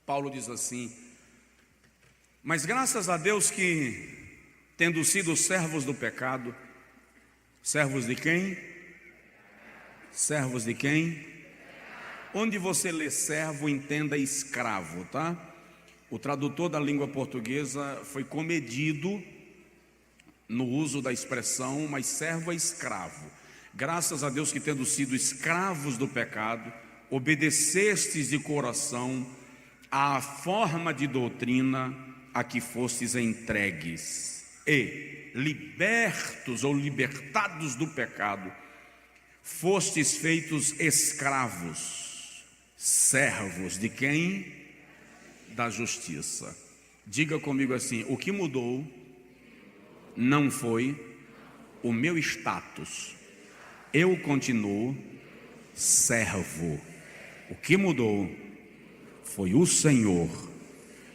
Paulo diz assim: mas graças a Deus que, tendo sido servos do pecado, servos de quem? Servos de quem? Onde você lê servo, entenda escravo, tá? O tradutor da língua portuguesa foi comedido no uso da expressão, mas servo é escravo. Graças a Deus que, tendo sido escravos do pecado, obedecestes de coração à forma de doutrina a que fostes entregues, e libertos ou libertados do pecado, fostes feitos escravos, servos de quem? Da justiça. Diga comigo assim: o que mudou não foi o meu status, eu continuo servo. O que mudou foi o Senhor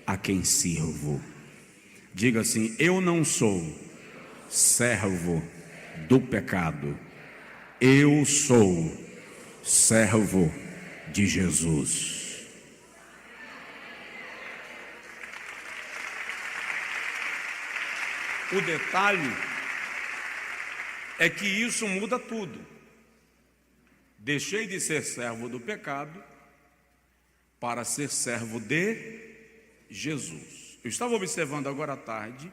a quem sirvo. Diga assim: eu não sou servo do pecado, eu sou servo de Jesus. O detalhe é que isso muda tudo. Deixei de ser servo do pecado para ser servo de Jesus. Eu estava observando agora à tarde,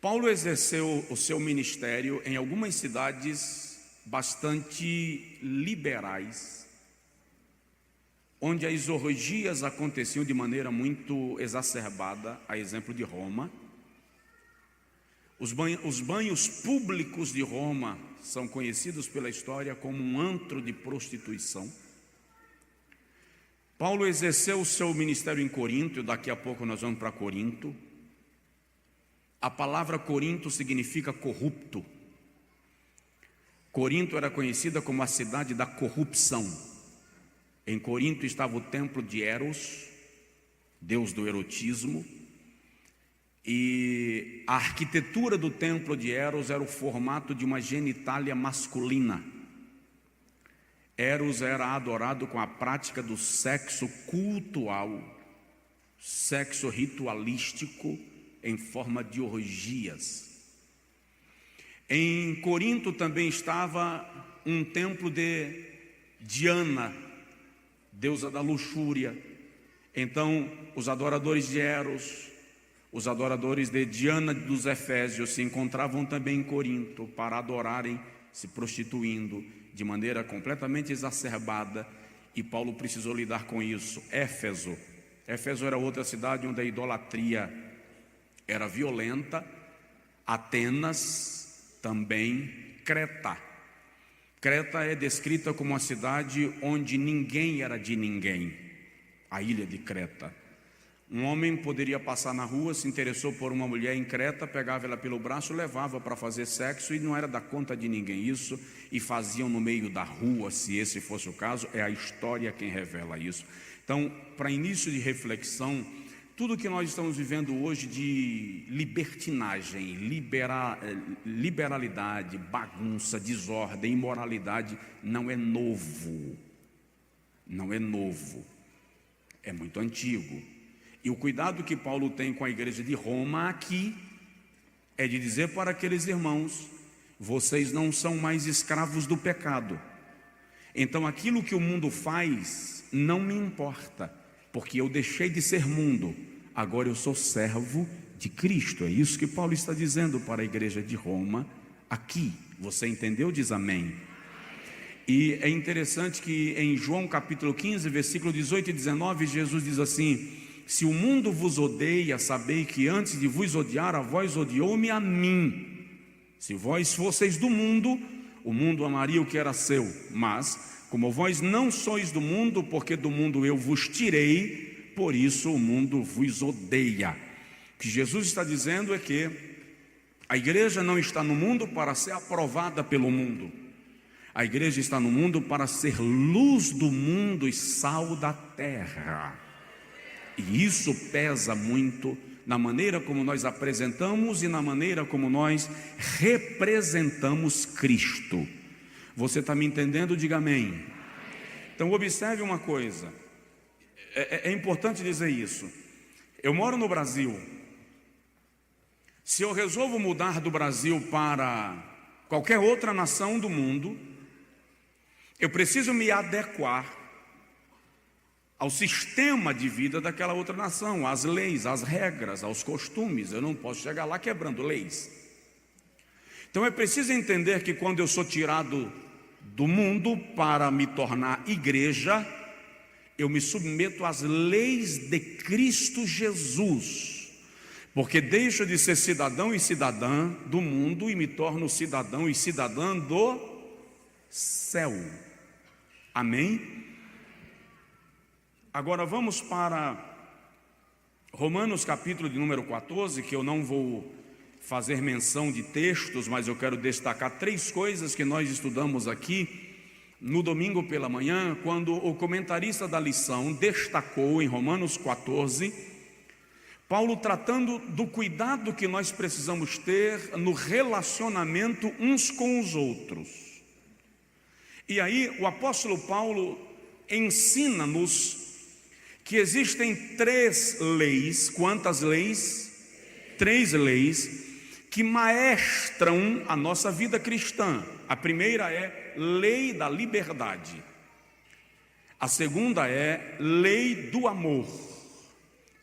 Paulo exerceu o seu ministério em algumas cidades bastante liberais, onde as orgias aconteciam de maneira muito exacerbada, a exemplo de Roma. Os banhos públicos de Roma são conhecidos pela história como um antro de prostituição. Paulo exerceu o seu ministério em Corinto, e daqui a pouco nós vamos para Corinto. A palavra Corinto significa corrupto. Corinto era conhecida como a cidade da corrupção. Em Corinto estava o templo de Eros, deus do erotismo, e a arquitetura do templo de Eros era o formato de uma genitália masculina. Eros era adorado com a prática do sexo cultual, sexo ritualístico em forma de orgias. Em Corinto também estava um templo de Diana, deusa da luxúria. Então, os adoradores de Eros, os adoradores de Diana dos Efésios se encontravam também em Corinto para adorarem, se prostituindo de maneira completamente exacerbada, e Paulo precisou lidar com isso. Éfeso era outra cidade onde a idolatria era violenta. Atenas também. Creta é descrita como uma cidade onde ninguém era de ninguém, a ilha de Creta. Um homem poderia passar na rua, se interessou por uma mulher em Creta, pegava ela pelo braço, levava para fazer sexo e não era da conta de ninguém isso, e faziam no meio da rua, se esse fosse o caso. É a história quem revela isso. Então, para início de reflexão, tudo que nós estamos vivendo hoje de libertinagem, liberalidade, bagunça, desordem, imoralidade, não é novo. Não é novo. É muito antigo. E o cuidado que Paulo tem com a igreja de Roma aqui é de dizer para aqueles irmãos: vocês não são mais escravos do pecado. Então aquilo que o mundo faz não me importa, porque eu deixei de ser mundo, agora eu sou servo de Cristo. É isso que Paulo está dizendo para a igreja de Roma aqui. Você entendeu? Diz amém. E é interessante que em João capítulo 15, versículo 18 e 19, Jesus diz assim: se o mundo vos odeia, sabei que antes de vos odiar, a vós odiou-me a mim. Se vós fosseis do mundo, o mundo amaria o que era seu. Mas, como vós não sois do mundo, porque do mundo eu vos tirei, por isso o mundo vos odeia. O que Jesus está dizendo é que a igreja não está no mundo para ser aprovada pelo mundo. A igreja está no mundo para ser luz do mundo e sal da terra. E isso pesa muito na maneira como nós apresentamos e na maneira como nós representamos Cristo. Você está me entendendo? Diga amém. Então observe uma coisa. É importante dizer isso. Eu moro no Brasil. Se eu resolvo mudar do Brasil para qualquer outra nação do mundo, eu preciso me adequar ao sistema de vida daquela outra nação, às leis, às regras, aos costumes. Eu não posso chegar lá quebrando leis. Então é preciso entender que quando eu sou tirado do mundo para me tornar igreja, eu me submeto às leis de Cristo Jesus, porque deixo de ser cidadão e cidadã do mundo e me torno cidadão e cidadã do céu. Amém? Agora vamos para Romanos capítulo de número 14, que eu não vou fazer menção de textos, mas eu quero destacar 3 coisas que nós estudamos aqui no domingo pela manhã, quando o comentarista da lição destacou em Romanos 14, Paulo tratando do cuidado que nós precisamos ter no relacionamento uns com os outros. E aí o apóstolo Paulo ensina-nos que existem 3 leis. Quantas leis? 3 leis que maestram a nossa vida cristã. A primeira é lei da liberdade. A segunda é lei do amor.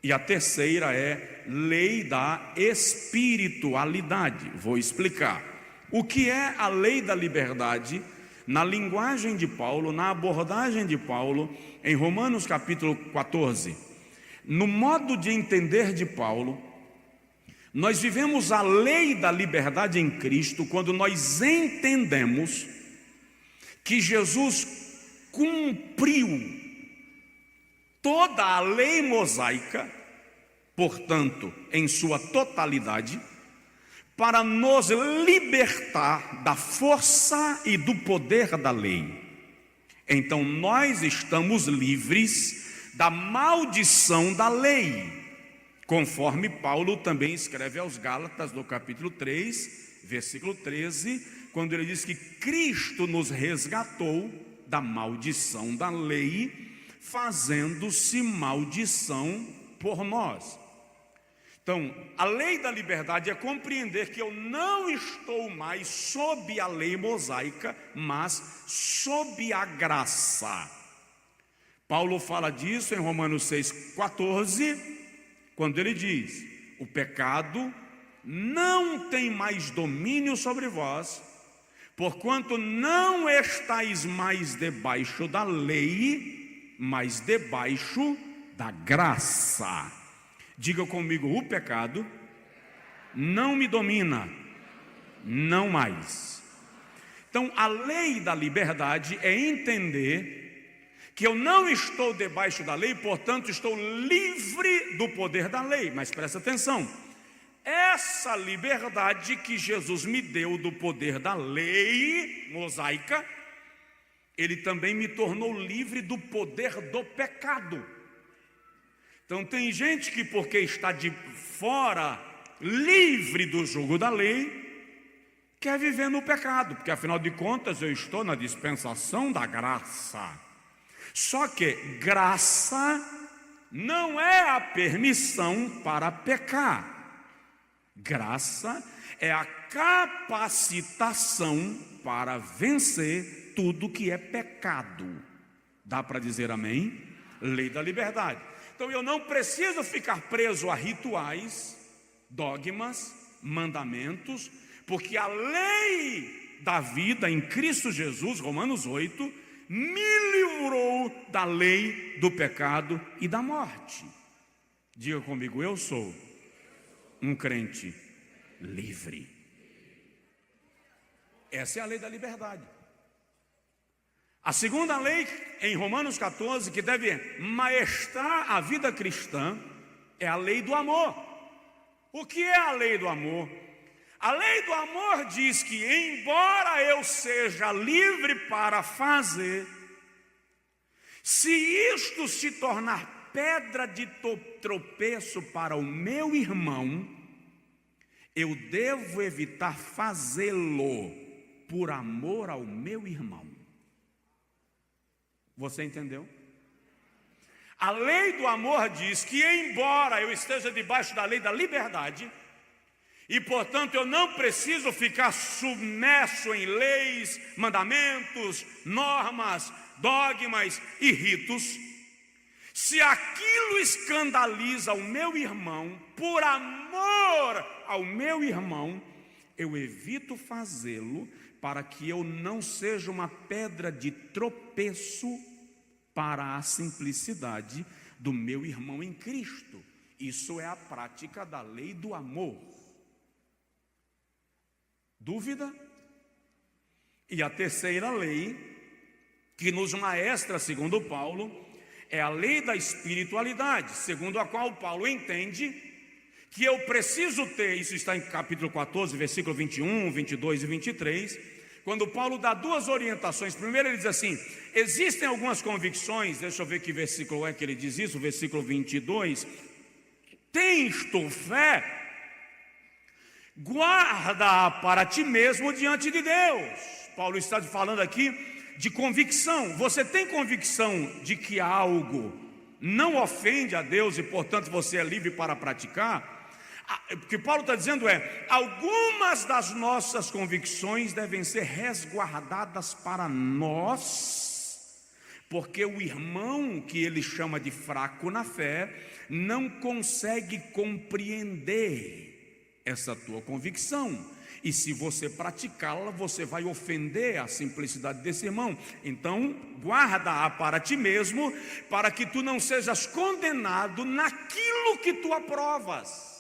E a terceira é lei da espiritualidade. Vou explicar. O que é a lei da liberdade? Na linguagem de Paulo, na abordagem de Paulo, em Romanos capítulo 14, no modo de entender de Paulo, nós vivemos a lei da liberdade em Cristo quando nós entendemos que Jesus cumpriu toda a lei mosaica, portanto, em sua totalidade, para nos libertar da força e do poder da lei. Então nós estamos livres da maldição da lei, conforme Paulo também escreve aos Gálatas no capítulo 3, versículo 13, quando ele diz que Cristo nos resgatou da maldição da lei, fazendo-se maldição por nós. Então, a lei da liberdade é compreender que eu não estou mais sob a lei mosaica, mas sob a graça. Paulo fala disso em Romanos 6,14, quando ele diz: o pecado não tem mais domínio sobre vós, porquanto não estáis mais debaixo da lei, mas debaixo da graça. Diga comigo: o pecado não me domina, não mais. Então, a lei da liberdade é entender que eu não estou debaixo da lei, portanto, estou livre do poder da lei. Mas presta atenção, essa liberdade que Jesus me deu do poder da lei mosaica, Ele também me tornou livre do poder do pecado. Então tem gente que, porque está de fora, livre do jugo da lei, quer viver no pecado, porque afinal de contas eu estou na dispensação da graça. Só que graça não é a permissão para pecar. Graça é a capacitação para vencer tudo que é pecado. Dá para dizer amém? Lei da liberdade. Então eu não preciso ficar preso a rituais, dogmas, mandamentos, porque a lei da vida em Cristo Jesus, Romanos 8, me livrou da lei do pecado e da morte. Diga comigo: eu sou um crente livre. Essa é a lei da liberdade. A segunda lei, em Romanos 14, que deve maestrar a vida cristã, é a lei do amor. O que é a lei do amor? A lei do amor diz que, embora eu seja livre para fazer, se isto se tornar pedra de tropeço para o meu irmão, eu devo evitar fazê-lo por amor ao meu irmão. Você entendeu? A lei do amor diz que, embora eu esteja debaixo da lei da liberdade, e portanto eu não preciso ficar submerso em leis, mandamentos, normas, dogmas e ritos, se aquilo escandaliza o meu irmão, por amor ao meu irmão, eu evito fazê-lo, para que eu não seja uma pedra de tropeço para a simplicidade do meu irmão em Cristo. Isso é a prática da lei do amor. Dúvida? E a terceira lei, que nos maestra, segundo Paulo, é a lei da espiritualidade, segundo a qual Paulo entende que eu preciso ter, isso está em capítulo 14, versículo 21, 22 e 23, quando Paulo dá duas orientações. Primeiro ele diz assim: existem algumas convicções, deixa eu ver que versículo é que ele diz isso, versículo 22, tens tu fé, guarda para ti mesmo diante de Deus. Paulo está falando aqui de convicção. Você tem convicção de que algo não ofende a Deus e portanto você é livre para praticar? O que Paulo está dizendo é: algumas das nossas convicções devem ser resguardadas para nós, porque o irmão que ele chama de fraco na fé não consegue compreender essa tua convicção, e se você praticá-la, você vai ofender a simplicidade desse irmão. Então guarda-a para ti mesmo, para que tu não sejas condenado naquilo que tu aprovas.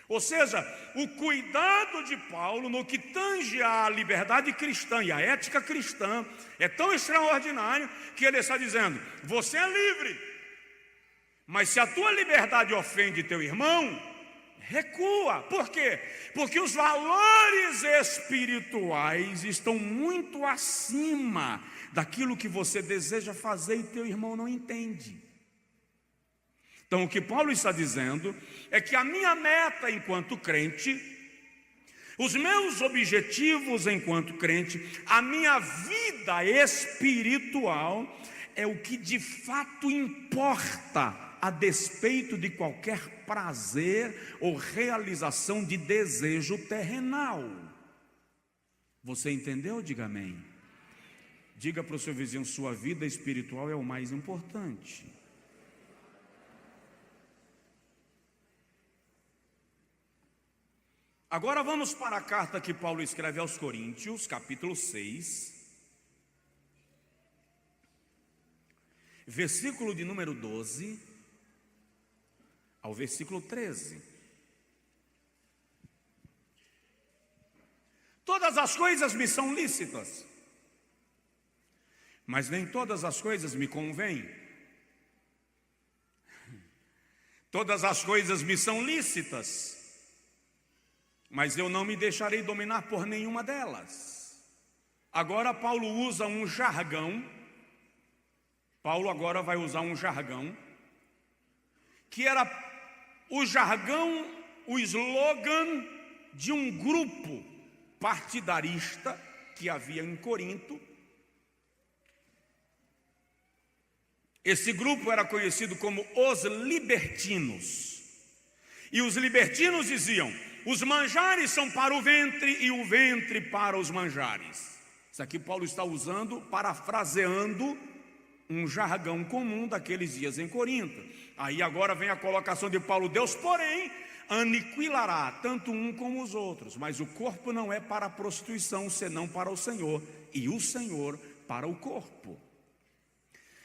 Ou seja, o cuidado de Paulo no que tange à liberdade cristã e à ética cristã é tão extraordinário que ele está dizendo: você é livre, mas se a tua liberdade ofende teu irmão, recua. Por quê? Porque os valores espirituais estão muito acima daquilo que você deseja fazer e teu irmão não entende. Então o que Paulo está dizendo é que a minha meta enquanto crente, os meus objetivos enquanto crente, a minha vida espiritual é o que de fato importa, a despeito de qualquer prazer ou realização de desejo terrenal. Você entendeu? Diga amém. Diga para o seu vizinho: sua vida espiritual é o mais importante. Agora vamos para a carta que Paulo escreve aos Coríntios, capítulo 6, versículo de número 12 ao versículo 13. Todas as coisas me são lícitas, mas nem todas as coisas me convêm. Todas as coisas me são lícitas, mas eu não me deixarei dominar por nenhuma delas. Agora Paulo usa um jargão. Paulo agora vai usar um jargão que era o jargão, o slogan de um grupo partidarista que havia em Corinto. Esse grupo era conhecido como os libertinos. E os libertinos diziam: os manjares são para o ventre e o ventre para os manjares. Isso aqui Paulo está usando, parafraseando um jargão comum daqueles dias em Corinto. Aí agora vem a colocação de Paulo: Deus, porém, aniquilará tanto um como os outros, mas o corpo não é para a prostituição, senão para o Senhor, e o Senhor para o corpo.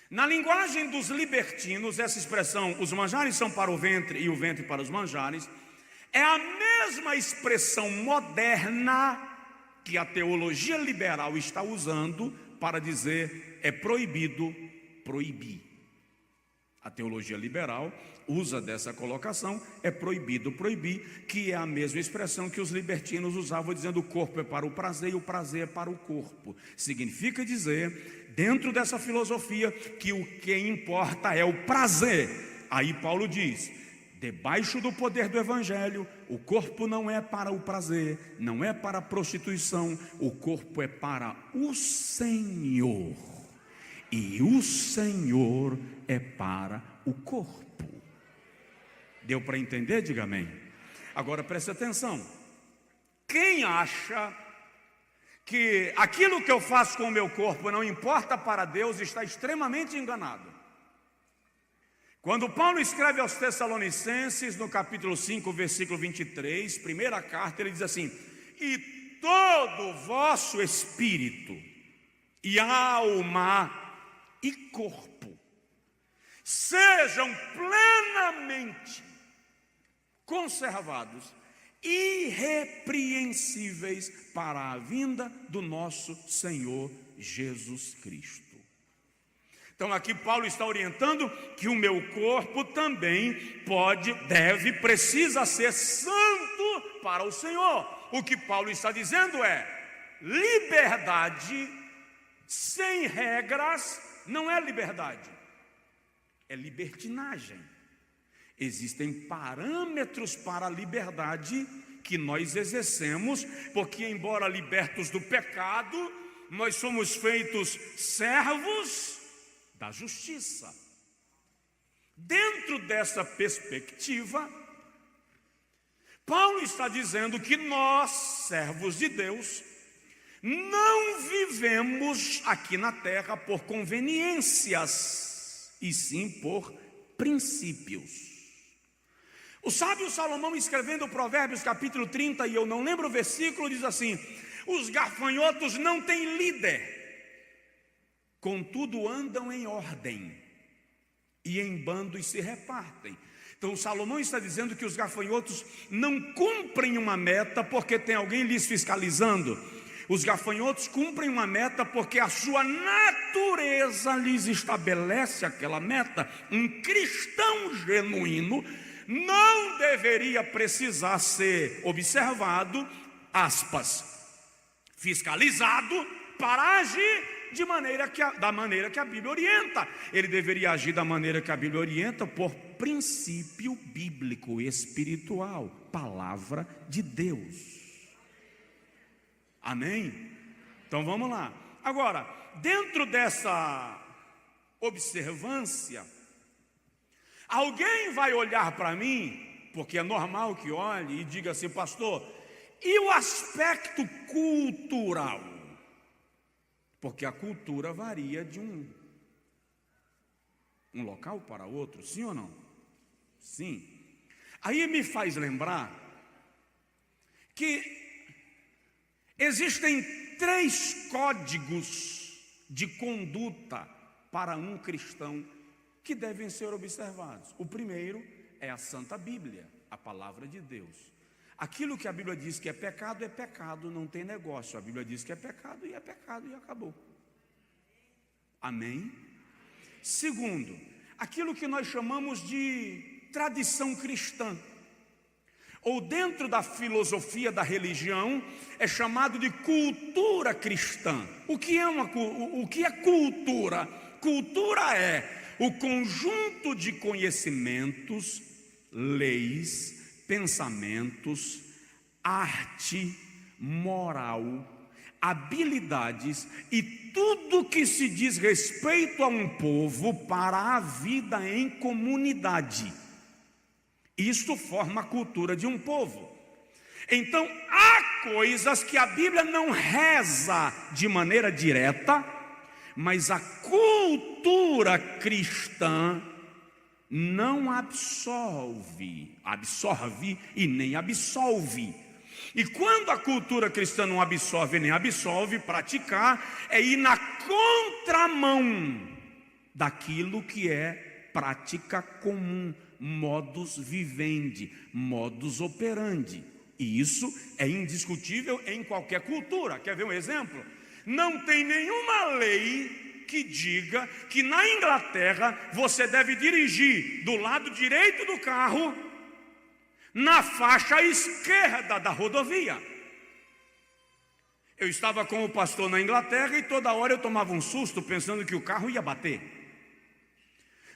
Na linguagem dos libertinos, essa expressão, os manjares são para o ventre e o ventre para os manjares, é a mesma expressão moderna que a teologia liberal está usando para dizer é proibido proibir. A teologia liberal usa dessa colocação, é proibido proibir, que é a mesma expressão que os libertinos usavam, dizendo o corpo é para o prazer e o prazer é para o corpo. Significa dizer, dentro dessa filosofia, que o que importa é o prazer. Aí Paulo diz: debaixo do poder do evangelho, o corpo não é para o prazer, não é para a prostituição, o corpo é para o Senhor, e o Senhor é para o corpo. Deu para entender? Diga amém. Agora preste atenção. Quem acha que aquilo que eu faço com o meu corpo não importa para Deus, está extremamente enganado. Quando Paulo escreve aos Tessalonicenses, no capítulo 5, versículo 23, primeira carta, ele diz assim: e todo o vosso espírito, e alma, e corpo, sejam plenamente conservados, irrepreensíveis para a vinda do nosso Senhor Jesus Cristo. Então aqui Paulo está orientando que o meu corpo também precisa ser santo para o Senhor. O que Paulo está dizendo é: liberdade sem regras não é liberdade, é libertinagem. Existem parâmetros para a liberdade que nós exercemos, porque embora libertos do pecado, nós somos feitos servos da justiça. Dentro dessa perspectiva, Paulo está dizendo que nós, servos de Deus, não vivemos aqui na terra por conveniências, e sim por princípios. O sábio Salomão, escrevendo Provérbios capítulo 30, e eu não lembro o versículo, diz assim: os gafanhotos não têm líder, contudo andam em ordem, e em bandos se repartem. Então Salomão está dizendo que os gafanhotos não cumprem uma meta porque tem alguém lhes fiscalizando. Os gafanhotos cumprem uma meta porque a sua natureza lhes estabelece aquela meta. Um cristão genuíno não deveria precisar ser observado, aspas, fiscalizado, para agir da maneira que a Bíblia orienta. Ele deveria agir da maneira que a Bíblia orienta, por princípio bíblico, espiritual, palavra de Deus. Amém? Então vamos lá. Agora, dentro dessa observância, alguém vai olhar para mim, porque é normal que olhe e diga assim: pastor, e o aspecto cultural? Porque a cultura varia de um local para outro, sim ou não? Sim. Aí me faz lembrar que existem 3 códigos de conduta para um cristão que devem ser observados. O primeiro é a Santa Bíblia, a palavra de Deus. Aquilo que a Bíblia diz que é pecado, não tem negócio. A Bíblia diz que é pecado e acabou. Amém? Segundo, aquilo que nós chamamos de tradição cristã, ou dentro da filosofia da religião, é chamado de cultura cristã. O que é cultura? Cultura é o conjunto de conhecimentos, leis, pensamentos, arte, moral, habilidades e tudo que se diz respeito a um povo para a vida em comunidade. Isto forma a cultura de um povo. Então, há coisas que a Bíblia não reza de maneira direta, mas a cultura cristã não absorve e nem absolve. E quando a cultura cristã não absorve nem absolve, praticar é ir na contramão daquilo que é prática comum, modus vivendi, modus operandi. E isso é indiscutível em qualquer cultura. Quer ver um exemplo? Não tem nenhuma lei que diga que na Inglaterra você deve dirigir do lado direito do carro na faixa esquerda da rodovia. Eu estava com o pastor na Inglaterra e toda hora eu tomava um susto pensando que o carro ia bater.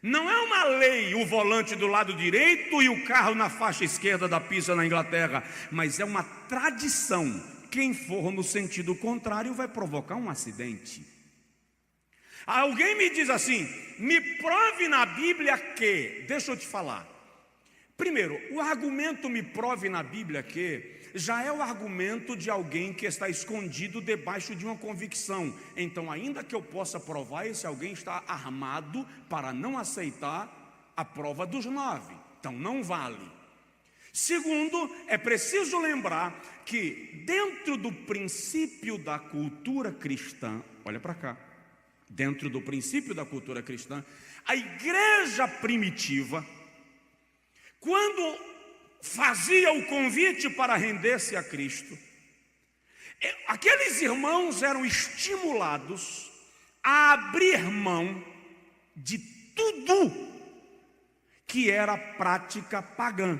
Não é uma lei o volante do lado direito e o carro na faixa esquerda da pista na Inglaterra, mas é uma tradição. Quem for no sentido contrário vai provocar um acidente. Alguém me diz assim: me prove na Bíblia que, deixa eu te falar. Primeiro, o argumento me prove na Bíblia que já é o argumento de alguém que está escondido debaixo de uma convicção. Então, ainda que eu possa provar, esse alguém está armado para não aceitar a prova dos 9. Então, não vale. Segundo, é preciso lembrar que dentro do princípio da cultura cristã, olha para cá, dentro do princípio da cultura cristã, a igreja primitiva, quando fazia o convite para render-se a Cristo, aqueles irmãos eram estimulados a abrir mão de tudo que era prática pagã.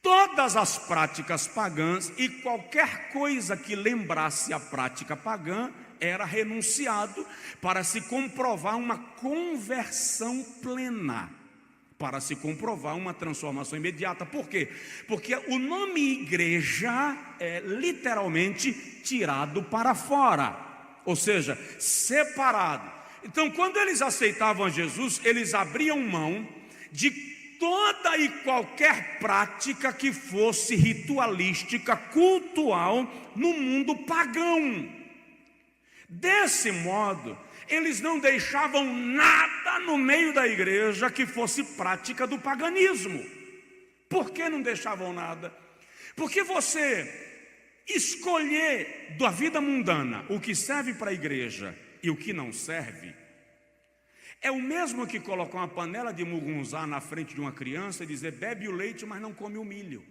Todas as práticas pagãs e qualquer coisa que lembrasse a prática pagã era renunciado para se comprovar uma conversão plena, para se comprovar uma transformação imediata. Por quê? Porque o nome igreja é literalmente tirado para fora, ou seja, separado. Então, quando eles aceitavam Jesus, eles abriam mão de toda e qualquer prática que fosse ritualística, cultual, no mundo pagão. Desse modo, eles não deixavam nada no meio da igreja que fosse prática do paganismo. Por que não deixavam nada? Porque você escolher da vida mundana o que serve para a igreja e o que não serve, é o mesmo que colocar uma panela de mugunzá na frente de uma criança e dizer: bebe o leite, mas não come o milho.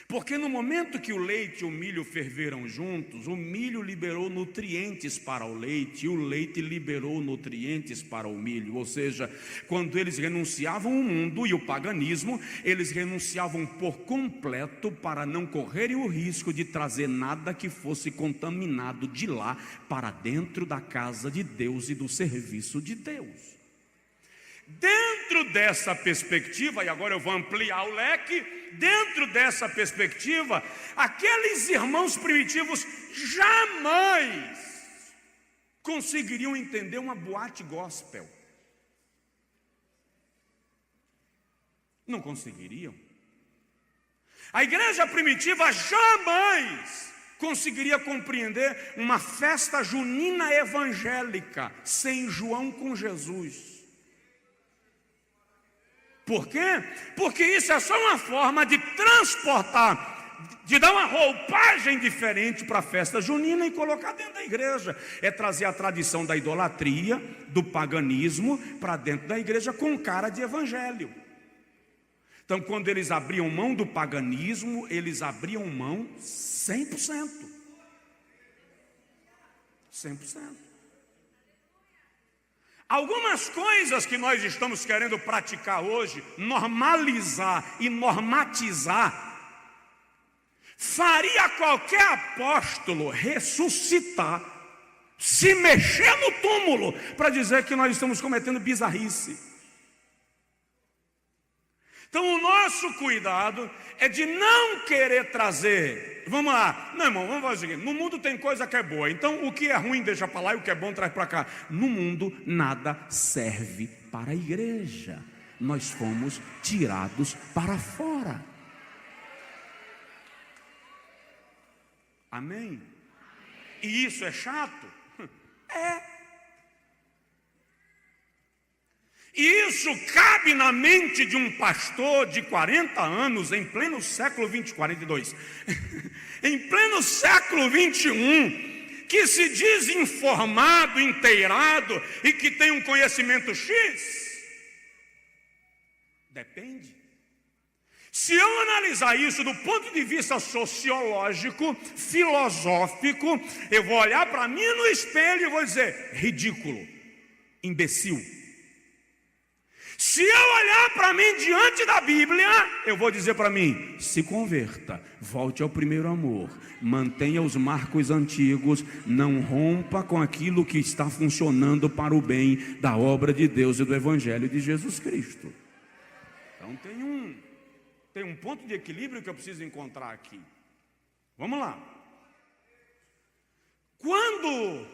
Porque no momento que o leite e o milho ferveram juntos, o milho liberou nutrientes para o leite e o leite liberou nutrientes para o milho. Ou seja, quando eles renunciavam o mundo e o paganismo, eles renunciavam por completo para não correrem o risco de trazer nada que fosse contaminado de lá para dentro da casa de Deus e do serviço de Deus. Dentro dessa perspectiva, e agora eu vou ampliar o leque, dentro dessa perspectiva, aqueles irmãos primitivos jamais conseguiriam entender uma boate gospel. Não conseguiriam. A igreja primitiva jamais conseguiria compreender uma festa junina evangélica sem João com Jesus. Por quê? Porque isso é só uma forma de transportar, de dar uma roupagem diferente para a festa junina e colocar dentro da igreja. É trazer a tradição da idolatria, do paganismo, para dentro da igreja com cara de evangelho. Então, quando eles abriam mão do paganismo, eles abriam mão 100%. 100%. Algumas coisas que nós estamos querendo praticar hoje, normalizar e normatizar, faria qualquer apóstolo ressuscitar, se mexer no túmulo, para dizer que nós estamos cometendo bizarrice. Então o nosso cuidado é de não querer trazer, vamos lá, não irmão, vamos fazer o seguinte: no mundo tem coisa que é boa, então o que é ruim deixa para lá e o que é bom traz para cá. No mundo nada serve para a igreja, nós fomos tirados para fora. Amém? E isso é chato? É. E isso cabe na mente de um pastor de 40 anos, em pleno século 20, 42, em pleno século 21, que se diz informado, inteirado e que tem um conhecimento X? Depende. Se eu analisar isso do ponto de vista sociológico, filosófico, eu vou olhar para mim no espelho e vou dizer: ridículo, imbecil. Se eu olhar para mim diante da Bíblia, eu vou dizer para mim: se converta, volte ao primeiro amor, mantenha os marcos antigos, não rompa com aquilo que está funcionando para o bem da obra de Deus e do Evangelho de Jesus Cristo. Então tem um ponto de equilíbrio que eu preciso encontrar aqui. Vamos lá. Quando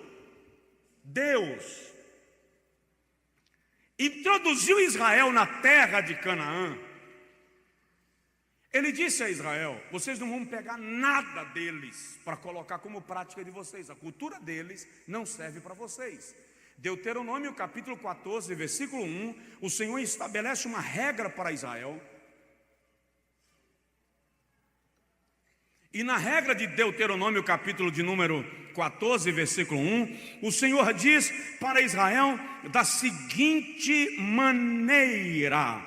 Deus introduziu Israel na terra de Canaã, Ele disse a Israel: vocês não vão pegar nada deles para colocar como prática de vocês, a cultura deles não serve para vocês. Deuteronômio capítulo 14, versículo 1, o Senhor estabelece uma regra para Israel. E na regra de Deuteronômio capítulo de número 14, versículo 1, o Senhor diz para Israel da seguinte maneira: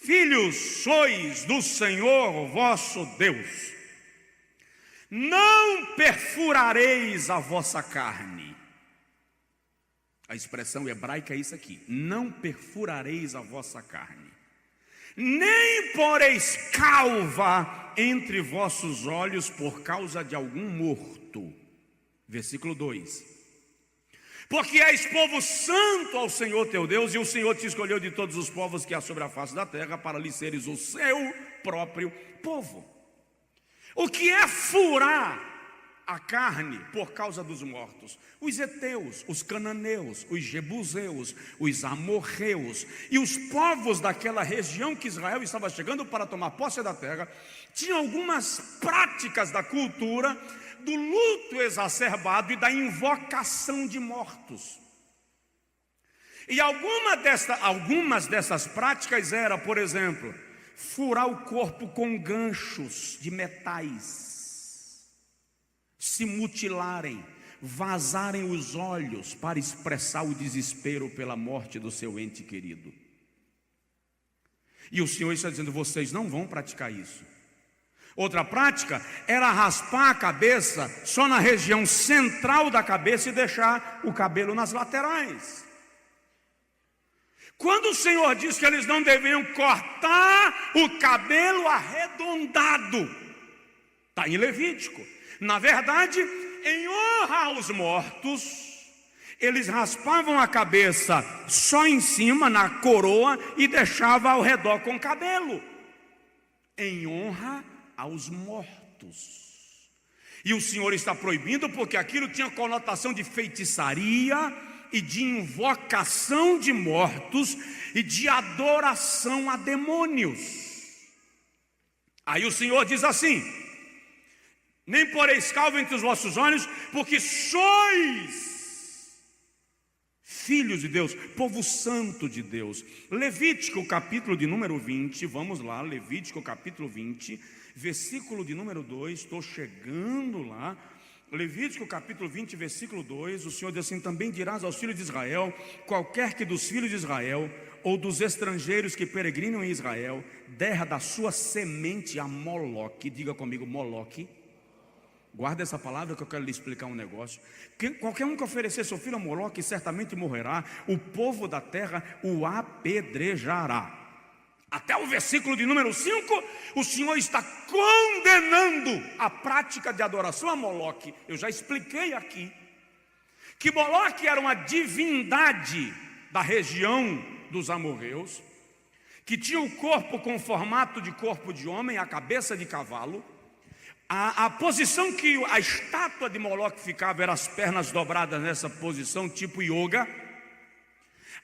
filhos sois do Senhor vosso Deus, não perfurareis a vossa carne. A expressão hebraica é isso aqui: não perfurareis a vossa carne, nem poreis calva entre vossos olhos por causa de algum morto. Versículo 2: porque és povo santo ao Senhor teu Deus, e o Senhor te escolheu de todos os povos que há sobre a face da terra, para lhe seres o seu próprio povo. O que é furar a carne por causa dos mortos? Os heteus, os cananeus, os jebuseus, os amorreus e os povos daquela região que Israel estava chegando para tomar posse da terra, tinham algumas práticas da cultura do luto exacerbado e da invocação de mortos. E algumas dessas práticas eram, por exemplo, furar o corpo com ganchos de metais, se mutilarem, vazarem os olhos para expressar o desespero pela morte do seu ente querido. E o Senhor está dizendo: vocês não vão praticar isso. Outra prática era raspar a cabeça só na região central da cabeça e deixar o cabelo nas laterais. Quando o Senhor diz que eles não deveriam cortar o cabelo arredondado, está em Levítico. Na verdade, em honra aos mortos, eles raspavam a cabeça só em cima, na coroa, e deixavam ao redor com cabelo, em honra aos mortos. E o Senhor está proibindo porque aquilo tinha conotação de feitiçaria e de invocação de mortos e de adoração a demônios. Aí o Senhor diz assim: nem poreis calva entre os vossos olhos, porque sois filhos de Deus, povo santo de Deus. Levítico capítulo de número 20, vamos lá, Levítico capítulo 20, versículo de número 2, estou chegando lá. Levítico capítulo 20, versículo 2, o Senhor diz assim: também dirás aos filhos de Israel: qualquer que dos filhos de Israel ou dos estrangeiros que peregrinam em Israel der da sua semente a Moloque, diga comigo, Moloque. Guarda essa palavra que eu quero lhe explicar um negócio. Qualquer um que oferecer seu filho a Moloque certamente morrerá, o povo da terra o apedrejará. Até o versículo de número 5, o Senhor está condenando a prática de adoração a Moloque. Eu já expliquei aqui que Moloque era uma divindade da região dos amorreus, que tinha o corpo com formato de corpo de homem, a cabeça de cavalo. A posição que a estátua de Moloque ficava era as pernas dobradas nessa posição, tipo yoga.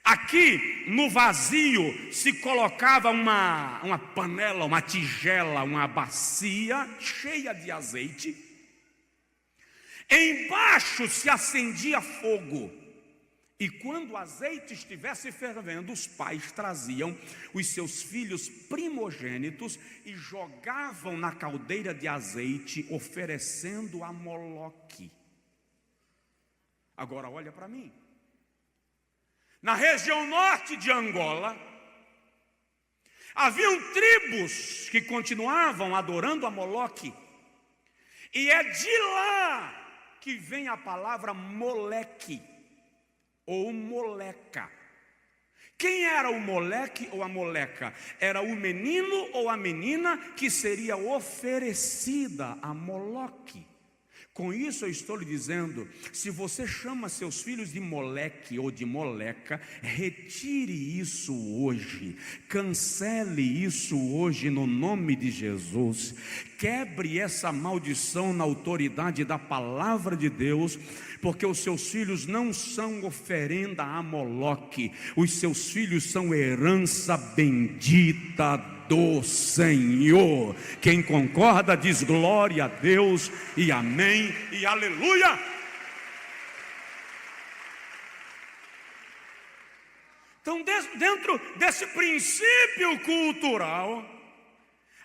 Aqui no vazio se colocava uma panela, uma tigela, uma bacia cheia de azeite. Embaixo se acendia fogo. E quando o azeite estivesse fervendo, os pais traziam os seus filhos primogênitos e jogavam na caldeira de azeite, oferecendo a Moloque. Agora olha para mim. Na região norte de Angola, haviam tribos que continuavam adorando a Moloque. E é de lá que vem a palavra Moleque ou Moleca. Quem era o Moleque ou a Moleca? Era o menino ou a menina que seria oferecida a Moloque. Com isso eu estou lhe dizendo, se você chama seus filhos de moleque ou de moleca, retire isso hoje, cancele isso hoje no nome de Jesus, quebre essa maldição na autoridade da palavra de Deus, porque os seus filhos não são oferenda a Moloque, os seus filhos são herança bendita do Senhor. Quem concorda diz glória a Deus e amém e aleluia. Então, dentro desse princípio cultural,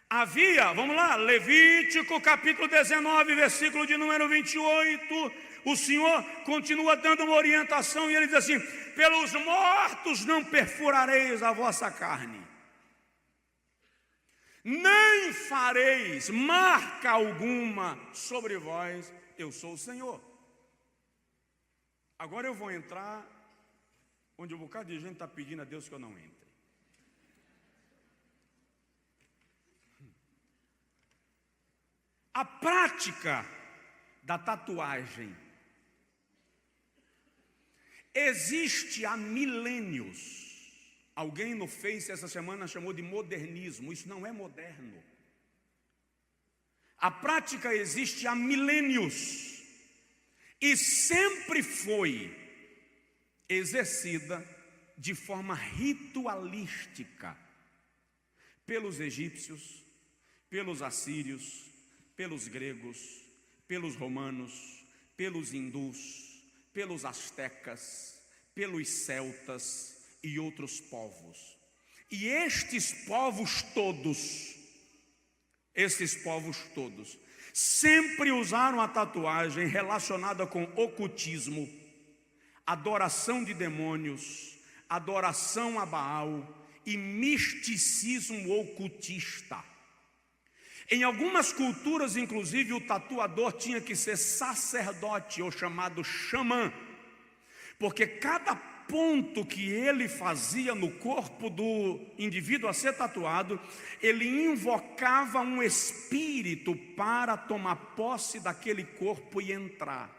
havia, vamos lá, Levítico capítulo 19, versículo de número 28, o Senhor continua dando uma orientação e ele diz assim: pelos mortos não perfurareis a vossa carne, nem fareis marca alguma sobre vós, eu sou o Senhor. Agora eu vou entrar onde um bocado de gente está pedindo a Deus que eu não entre. A prática da tatuagem existe há milênios. Alguém no Face essa semana chamou de modernismo. Isso não é moderno. A prática existe há milênios e sempre foi exercida de forma ritualística pelos egípcios, pelos assírios, pelos gregos, pelos romanos, pelos hindus, pelos astecas, pelos celtas e outros povos. E estes povos todos sempre usaram a tatuagem relacionada com ocultismo, adoração de demônios, adoração a Baal e misticismo ocultista. Em algumas culturas, inclusive, o tatuador tinha que ser sacerdote ou chamado xamã, porque cada ponto que ele fazia no corpo do indivíduo a ser tatuado, ele invocava um espírito para tomar posse daquele corpo e entrar.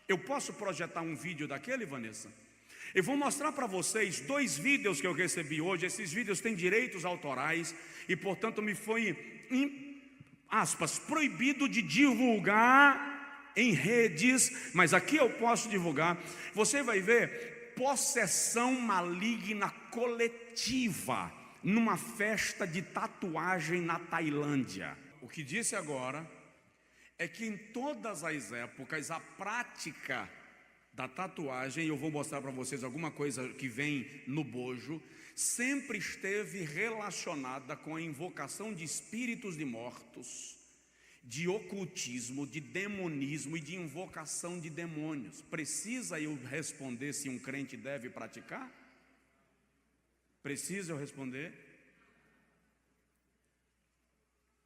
Eu posso projetar um vídeo daquele, Vanessa? Eu vou mostrar para vocês 2 vídeos que eu recebi hoje. Esses vídeos têm direitos autorais e, portanto, me foi, proibido de divulgar em redes, mas aqui eu posso divulgar. Você vai ver possessão maligna coletiva numa festa de tatuagem na Tailândia. O que disse agora é que em todas as épocas a prática da tatuagem, eu vou mostrar para vocês alguma coisa que vem no bojo, sempre esteve relacionada com a invocação de espíritos de mortos, de ocultismo, de demonismo e de invocação de demônios. Precisa eu responder se um crente deve praticar? Precisa eu responder?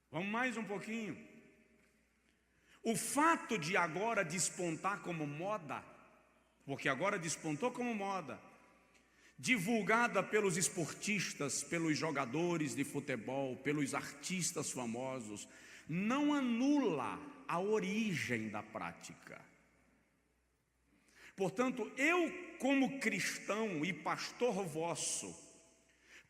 Vamos mais um pouquinho. O fato de agora despontar como moda, porque agora despontou como moda, divulgada pelos esportistas, pelos jogadores de futebol, pelos artistas famosos, não anula a origem da prática. Portanto, eu, como cristão e pastor vosso,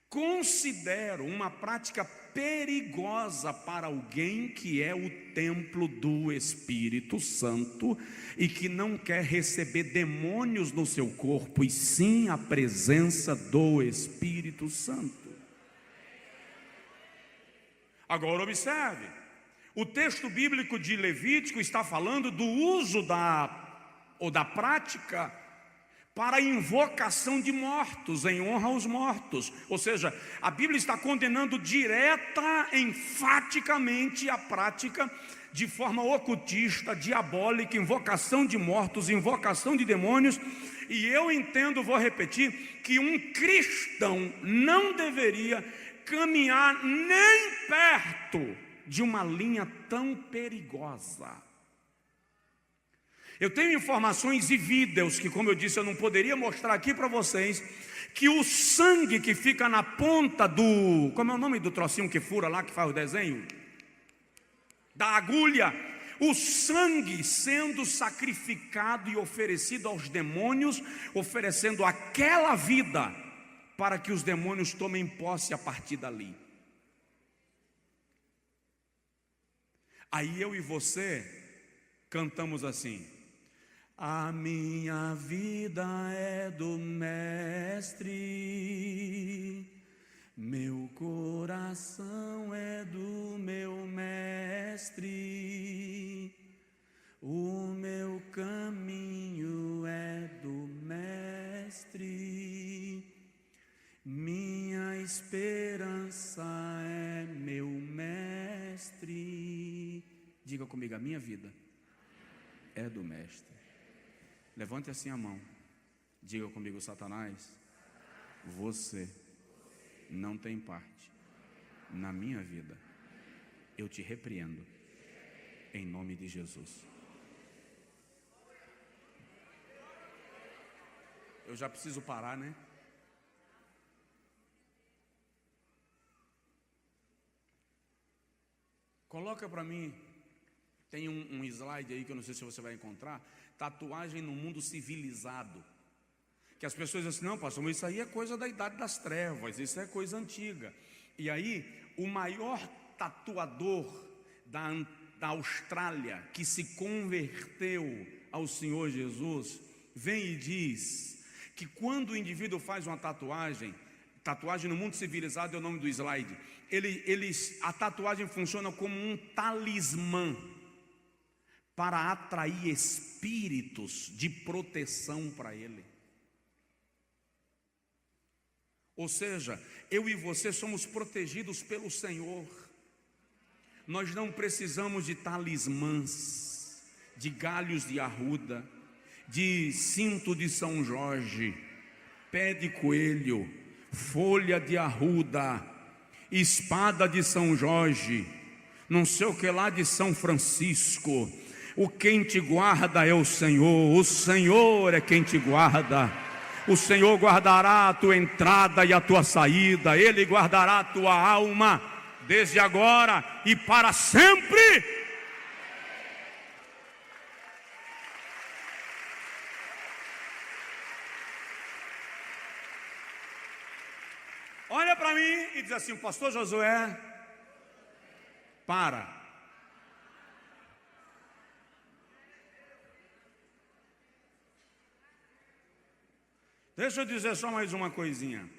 considero uma prática perigosa para alguém que é o templo do Espírito Santo e que não quer receber demônios no seu corpo, e sim a presença do Espírito Santo. Agora observe, o texto bíblico de Levítico está falando do uso da prática para a invocação de mortos, em honra aos mortos. Ou seja, a Bíblia está condenando direta, enfaticamente a prática de forma ocultista, diabólica, invocação de mortos, invocação de demônios. E eu entendo, vou repetir, que um cristão não deveria caminhar nem perto de uma linha tão perigosa. Eu tenho informações e vídeos que, como eu disse, eu não poderia mostrar aqui para vocês, que o sangue que fica na ponta do, como é o nome do trocinho que fura lá, que faz o desenho? Da agulha, o sangue sendo sacrificado e oferecido aos demônios, oferecendo aquela vida para que os demônios tomem posse a partir dali. Aí eu e você cantamos assim: a minha vida é do Mestre, meu coração é do meu Mestre, o meu caminho é do Mestre, minha esperança é meu Mestre. Diga comigo: a minha vida é do Mestre. Levante assim a mão. Diga comigo: Satanás, você não tem parte na minha vida. Eu te repreendo em nome de Jesus. Eu já preciso parar, né? Coloca para mim. Tem um slide aí que eu não sei se você vai encontrar. Tatuagem no mundo civilizado. Que as pessoas dizem assim: não, pastor, mas isso aí é coisa da idade das trevas, isso é coisa antiga. E aí, o maior tatuador da Austrália, que se converteu ao Senhor Jesus, vem e diz que quando o indivíduo faz uma tatuagem no mundo civilizado é o nome do slide, a tatuagem funciona como um talismã para atrair espíritos de proteção para ele. Ou seja, eu e você somos protegidos pelo Senhor. Nós não precisamos de talismãs, de galhos de arruda, de cinto de São Jorge, pé de coelho, folha de arruda, espada de São Jorge, não sei o que lá de São Francisco. O quem te guarda é o Senhor é quem te guarda. O Senhor guardará a tua entrada e a tua saída, Ele guardará a tua alma, desde agora e para sempre. Olha para mim e diz assim: pastor Josué, para. Deixa eu dizer só mais uma coisinha.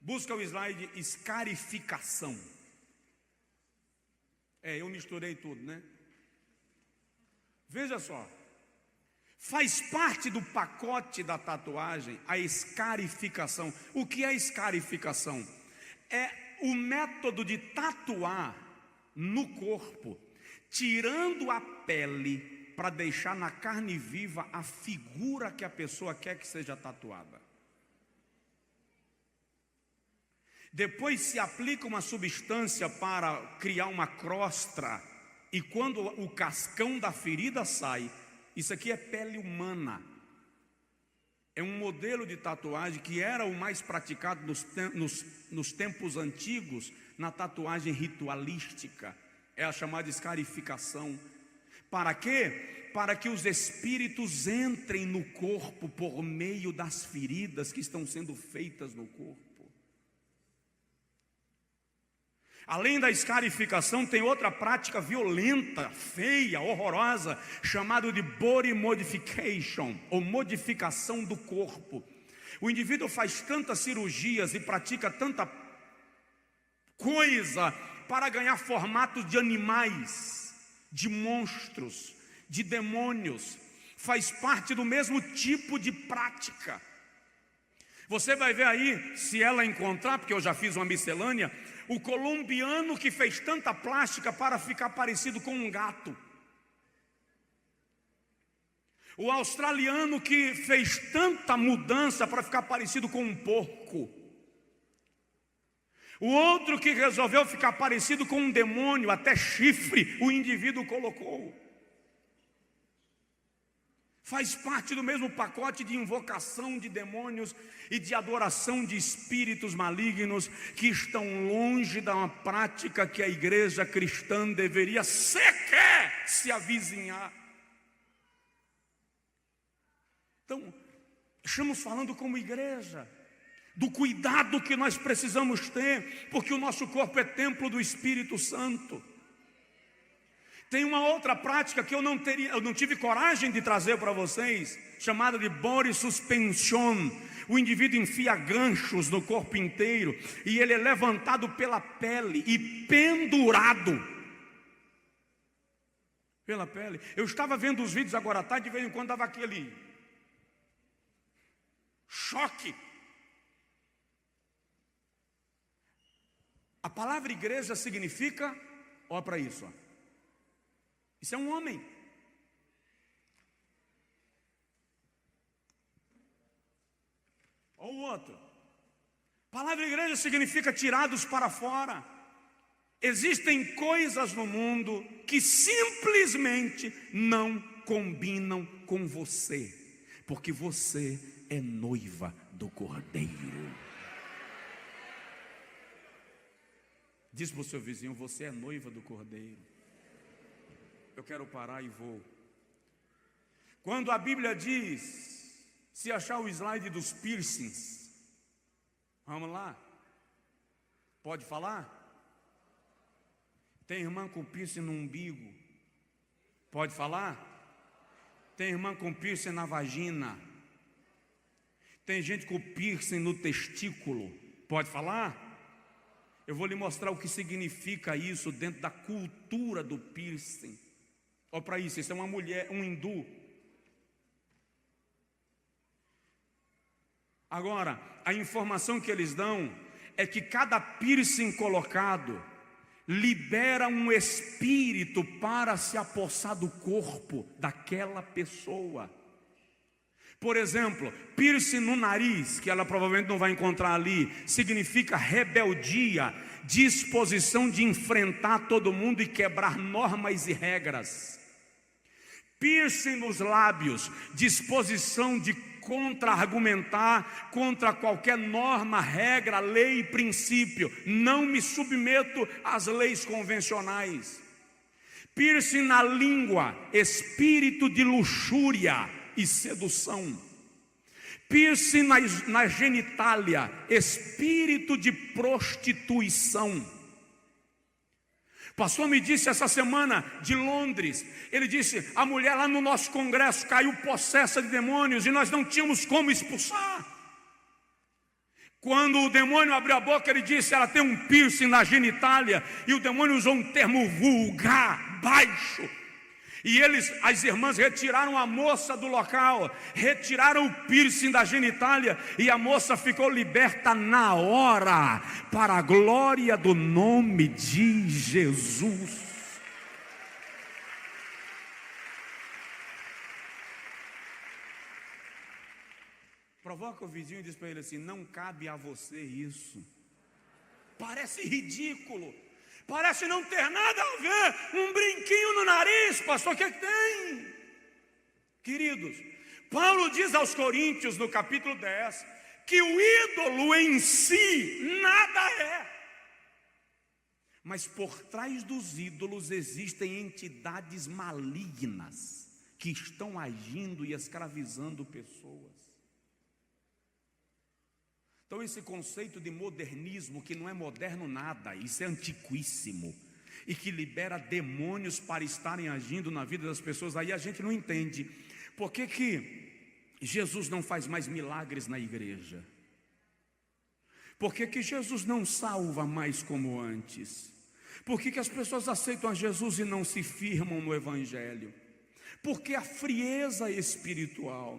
Busca o slide escarificação. Eu misturei tudo, né? Veja só. Faz parte do pacote da tatuagem a escarificação. O que é escarificação? É o método de tatuar no corpo, tirando a pele para deixar na carne viva a figura que a pessoa quer que seja tatuada. Depois se aplica uma substância para criar uma crosta, e quando o cascão da ferida sai, isso aqui é pele humana. É um modelo de tatuagem que era o mais praticado nos tempos antigos, na tatuagem ritualística. É a chamada escarificação. Para quê? Para que os espíritos entrem no corpo por meio das feridas que estão sendo feitas no corpo. Além da escarificação, tem outra prática violenta, feia, horrorosa, chamada de body modification, ou modificação do corpo. O indivíduo faz tantas cirurgias e pratica tanta coisa para ganhar formatos de animais, de monstros, de demônios. Faz parte do mesmo tipo de prática. Você vai ver aí, se ela encontrar, porque eu já fiz uma miscelânea, o colombiano que fez tanta plástica para ficar parecido com um gato. O australiano que fez tanta mudança para ficar parecido com um porco. O outro que resolveu ficar parecido com um demônio, até chifre o indivíduo colocou. Faz parte do mesmo pacote de invocação de demônios e de adoração de espíritos malignos que estão longe da uma prática que a igreja cristã deveria sequer se avizinhar. Então, estamos falando como igreja do cuidado que nós precisamos ter, porque o nosso corpo é templo do Espírito Santo. Tem uma outra prática que eu não tive coragem de trazer para vocês, chamada de body suspension. O indivíduo enfia ganchos no corpo inteiro e ele é levantado pela pele e pendurado pela pele. Eu estava vendo os vídeos agora à tarde, de vez em quando dava aquele choque. A palavra igreja significa, olha para isso, ó. Isso é um homem. Olha o outro. A palavra igreja significa tirados para fora. Existem coisas no mundo que simplesmente não combinam com você, porque você é noiva do Cordeiro. Diz para o seu vizinho: você é noiva do Cordeiro. Eu quero parar e vou. Quando a Bíblia diz, se achar o slide dos piercings, vamos lá, pode falar? Tem irmã com piercing no umbigo, pode falar? Tem irmã com piercing na vagina, tem gente com piercing no testículo, pode falar? Eu vou lhe mostrar o que significa isso dentro da cultura do piercing. Olha para isso, isso é uma mulher, um hindu. Agora, a informação que eles dão é que cada piercing colocado libera um espírito para se apossar do corpo daquela pessoa. Por exemplo, piercing no nariz, que ela provavelmente não vai encontrar ali, significa rebeldia, disposição de enfrentar todo mundo e quebrar normas e regras. Piercing nos lábios, disposição de contra-argumentar contra qualquer norma, regra, lei e princípio. Não me submeto às leis convencionais. Piercing na língua, espírito de luxúria e sedução. Piercing na genitália, espírito de prostituição. O pastor me disse essa semana de Londres, ele disse: a mulher lá no nosso congresso caiu possessa de demônios e nós não tínhamos como expulsar. Quando o demônio abriu a boca, ele disse: ela tem um piercing na genitália, e o demônio usou um termo vulgar, baixo. E as irmãs retiraram a moça do local, retiraram o piercing da genitália, e a moça ficou liberta na hora, para a glória do nome de Jesus. Provoca o vizinho e diz para ele assim: não cabe a você isso. Parece ridículo. Parece não ter nada a ver, um brinquinho no nariz, pastor, o que tem? Queridos, Paulo diz aos Coríntios no capítulo 10, que o ídolo em si nada é. Mas por trás dos ídolos existem entidades malignas, que estão agindo e escravizando pessoas. Então esse conceito de modernismo, que não é moderno nada, isso é antiquíssimo, e que libera demônios para estarem agindo na vida das pessoas, aí a gente não entende. Por que Jesus não faz mais milagres na igreja? Por que Jesus não salva mais como antes? Por que as pessoas aceitam a Jesus e não se firmam no Evangelho? Por que a frieza espiritual?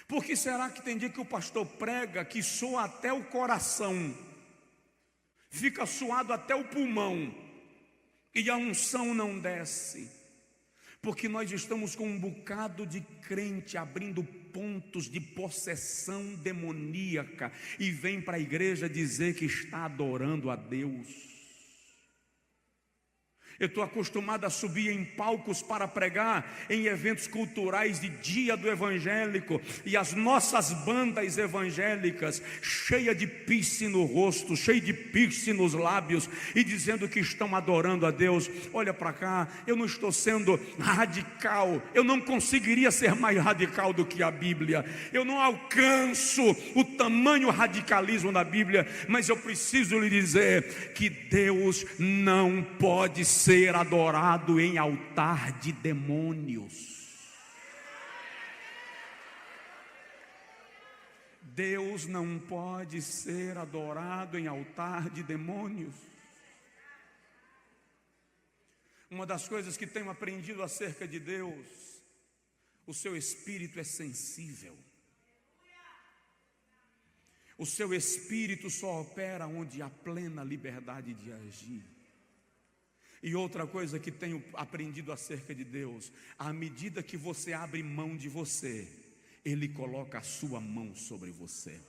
Por que será que tem dia que o pastor prega que soa até o coração, fica suado até o pulmão, e a unção não desce? Porque nós estamos com um bocado de crente abrindo pontos de possessão demoníaca e vem para a igreja dizer que está adorando a Deus. Eu estou acostumado a subir em palcos para pregar em eventos culturais de dia do evangélico, e as nossas bandas evangélicas, cheia de piercing no rosto, cheia de piercing nos lábios, e dizendo que estão adorando a Deus. Olha para cá, eu não estou sendo radical, eu não conseguiria ser mais radical do que a Bíblia, eu não alcanço o tamanho radicalismo da Bíblia, mas eu preciso lhe dizer que Deus não pode ser adorado em altar de demônios. Deus não pode ser adorado em altar de demônios. Uma das coisas que tenho aprendido acerca de Deus, o seu espírito é sensível. O seu espírito só opera onde há plena liberdade de agir. E outra coisa que tenho aprendido acerca de Deus, à medida que você abre mão de você, Ele coloca a sua mão sobre você.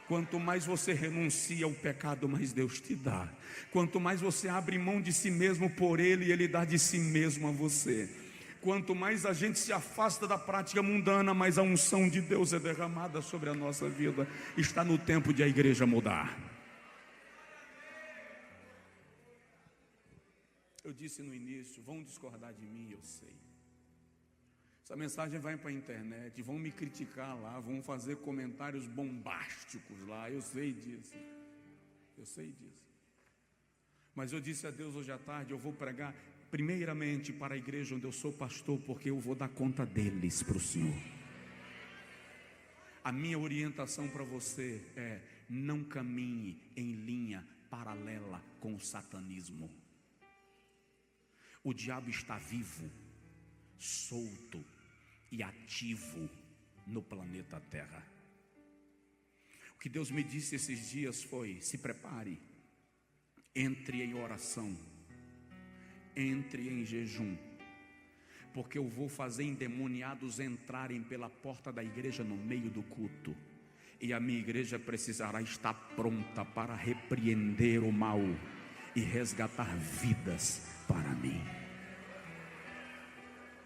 Quanto mais você renuncia ao pecado, mais Deus te dá. Quanto mais você abre mão de si mesmo por Ele, Ele dá de si mesmo a você. Quanto mais a gente se afasta da prática mundana, mais a unção de Deus é derramada sobre a nossa vida. Está no tempo de a igreja mudar. Eu disse no início, vão discordar de mim, eu sei. Essa mensagem vai para a internet, vão me criticar lá, vão fazer comentários bombásticos lá, eu sei disso. Eu sei disso. Mas eu disse a Deus hoje à tarde, eu vou pregar primeiramente para a igreja onde eu sou pastor, porque eu vou dar conta deles para o Senhor. A minha orientação para você é: não caminhe em linha paralela com o satanismo. O diabo está vivo, solto e ativo no planeta Terra. O que Deus me disse esses dias foi: se prepare, entre em oração, entre em jejum, porque eu vou fazer endemoniados entrarem pela porta da igreja no meio do culto, e a minha igreja precisará estar pronta para repreender o mal e resgatar vidas para mim.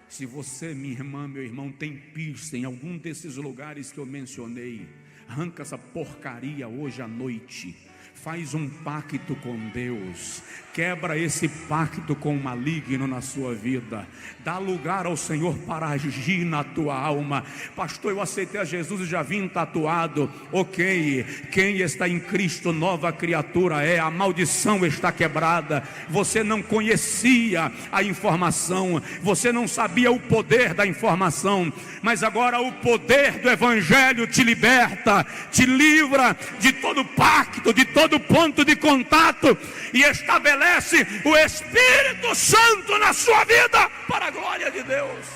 Se você, minha irmã, meu irmão, tem piercing em algum desses lugares que eu mencionei, arranca essa porcaria hoje à noite. Faz um pacto com Deus, quebra esse pacto com o maligno na sua vida, dá lugar ao Senhor para agir na tua alma. Pastor, eu aceitei a Jesus e já vim tatuado. Ok, quem está em Cristo, nova criatura é, a maldição está quebrada. Você não conhecia a informação, você não sabia o poder da informação, mas agora o poder do Evangelho te liberta, te livra de todo pacto, de todo ponto de contato, e estabelece o Espírito Santo na sua vida, para a glória de Deus.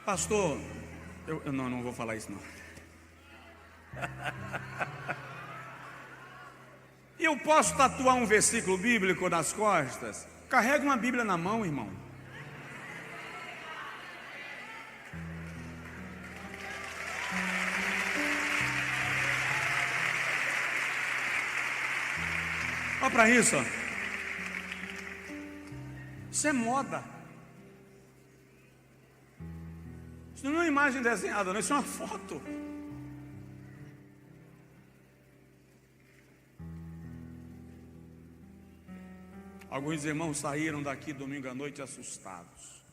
Pastor, eu não vou falar isso não. Eu posso tatuar um versículo bíblico nas costas? Carrega uma Bíblia na mão, irmão. Olha para isso, ó. Isso é moda. Isso não é uma imagem desenhada, não. Isso é uma foto. Alguns irmãos saíram daqui domingo à noite assustados.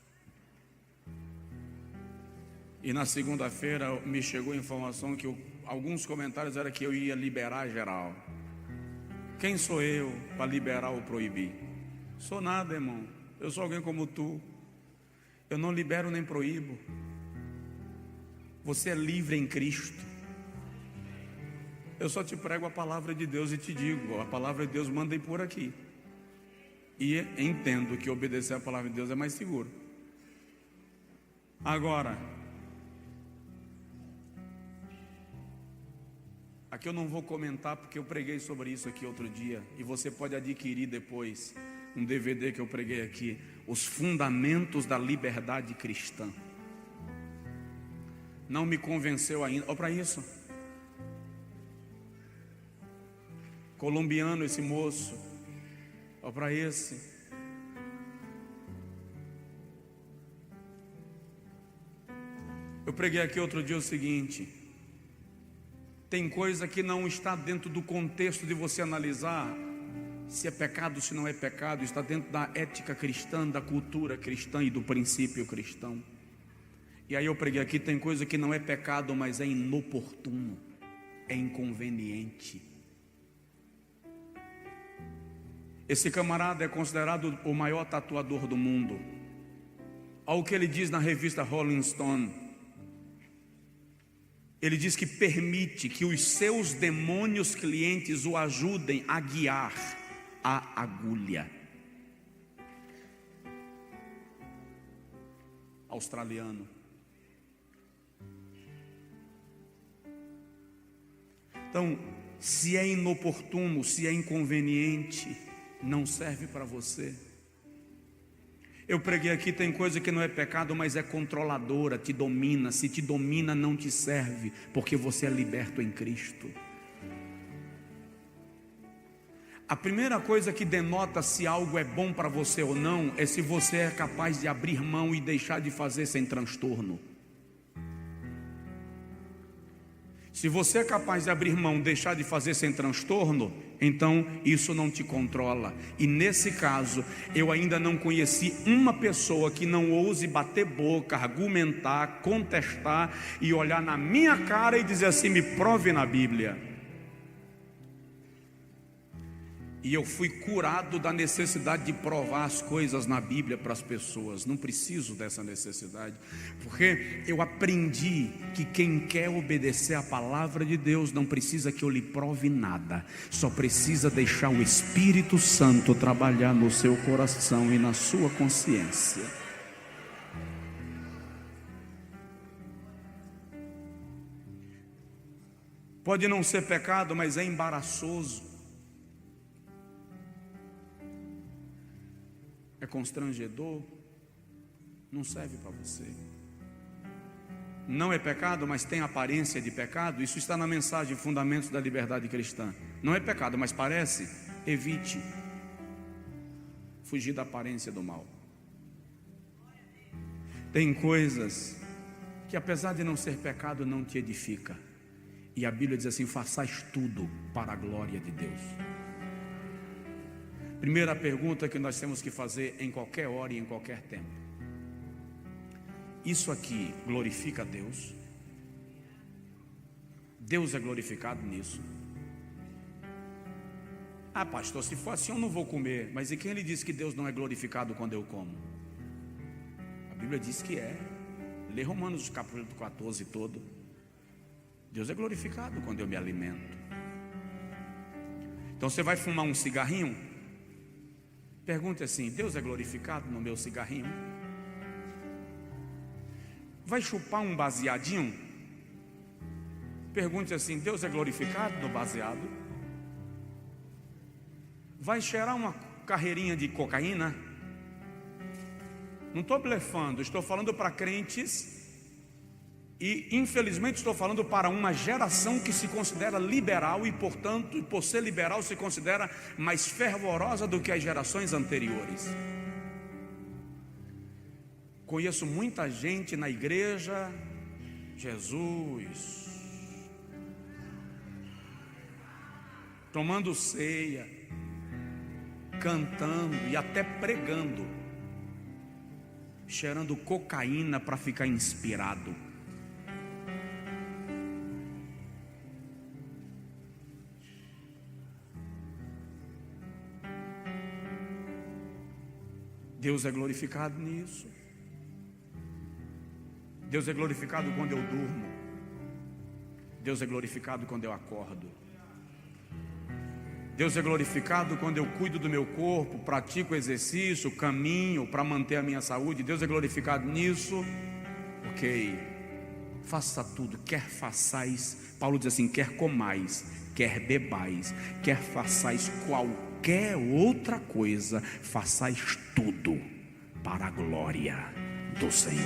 E na segunda-feira me chegou a informação que alguns comentários eram que eu ia liberar geral. Quem sou eu para liberar ou proibir? Sou nada, irmão. Eu sou alguém como tu. Eu não libero nem proíbo. Você é livre em Cristo. Eu só te prego a palavra de Deus e te digo: a palavra de Deus manda ir por aqui. E entendo que obedecer a palavra de Deus é mais seguro. Agora, Aqui eu não vou comentar porque eu preguei sobre isso aqui outro dia, e você pode adquirir depois um DVD que eu preguei aqui, Os Fundamentos da Liberdade Cristã. Não me convenceu ainda. Olha para isso. Colombiano esse moço. Olha para esse. Eu preguei aqui outro dia o seguinte: tem coisa que não está dentro do contexto de você analisar se é pecado, se não é pecado. Está dentro da ética cristã, da cultura cristã e do princípio cristão. E aí eu preguei aqui, tem coisa que não é pecado, mas é inoportuno, é inconveniente. Esse camarada é considerado o maior tatuador do mundo. Olha o que ele diz na revista Rolling Stone. Ele diz que permite que os seus demônios clientes o ajudem a guiar a agulha. Australiano. Então, se é inoportuno, se é inconveniente, não serve para você. Eu preguei aqui, tem coisa que não é pecado, mas é controladora, te domina. Se te domina, não te serve, porque você é liberto em Cristo. A primeira coisa que denota se algo é bom para você ou não, é se você é capaz de abrir mão e deixar de fazer sem transtorno. Se você é capaz de abrir mão, deixar de fazer sem transtorno, então isso não te controla. E nesse caso, eu ainda não conheci uma pessoa que não ouse bater boca, argumentar, contestar e olhar na minha cara e dizer assim: me prove na Bíblia. E eu fui curado da necessidade de provar as coisas na Bíblia para as pessoas. Não preciso dessa necessidade, porque eu aprendi que quem quer obedecer a palavra de Deus não precisa que eu lhe prove nada, só precisa deixar o Espírito Santo trabalhar no seu coração e na sua consciência. Pode não ser pecado, mas é embaraçoso, é constrangedor, não serve para você. Não é pecado, mas tem aparência de pecado. Isso está na mensagem Fundamentos da Liberdade Cristã. Não é pecado, mas parece. Evite fugir da aparência do mal. Tem coisas que, apesar de não ser pecado, não te edifica. E a Bíblia diz assim: façais tudo para a glória de Deus. Primeira pergunta que nós temos que fazer em qualquer hora e em qualquer tempo: isso aqui glorifica a Deus? Deus é glorificado nisso? Ah, pastor, se for assim eu não vou comer. Mas e quem lhe disse que Deus não é glorificado quando eu como? A Bíblia diz que é. Lê Romanos capítulo 14 todo. Deus é glorificado quando eu me alimento. Então você vai fumar um cigarrinho? Pergunte assim: Deus é glorificado no meu cigarrinho? Vai chupar um baseadinho? Pergunte assim: Deus é glorificado no baseado? Vai cheirar uma carreirinha de cocaína? Não estou blefando, estou falando para crentes. E infelizmente estou falando para uma geração que se considera liberal e, portanto, por ser liberal, se considera mais fervorosa do que as gerações anteriores. Conheço muita gente na igreja, Jesus, tomando ceia, cantando e até pregando, cheirando cocaína para ficar inspirado. Deus é glorificado nisso. Deus é glorificado quando eu durmo. Deus é glorificado quando eu acordo. Deus é glorificado quando eu cuido do meu corpo, pratico exercício, caminho para manter a minha saúde. Deus é glorificado nisso. Ok. faça tudo, quer façais, Paulo diz assim, quer comais, quer bebais, quer façais qualquer outra coisa, façais tudo para a glória do Senhor.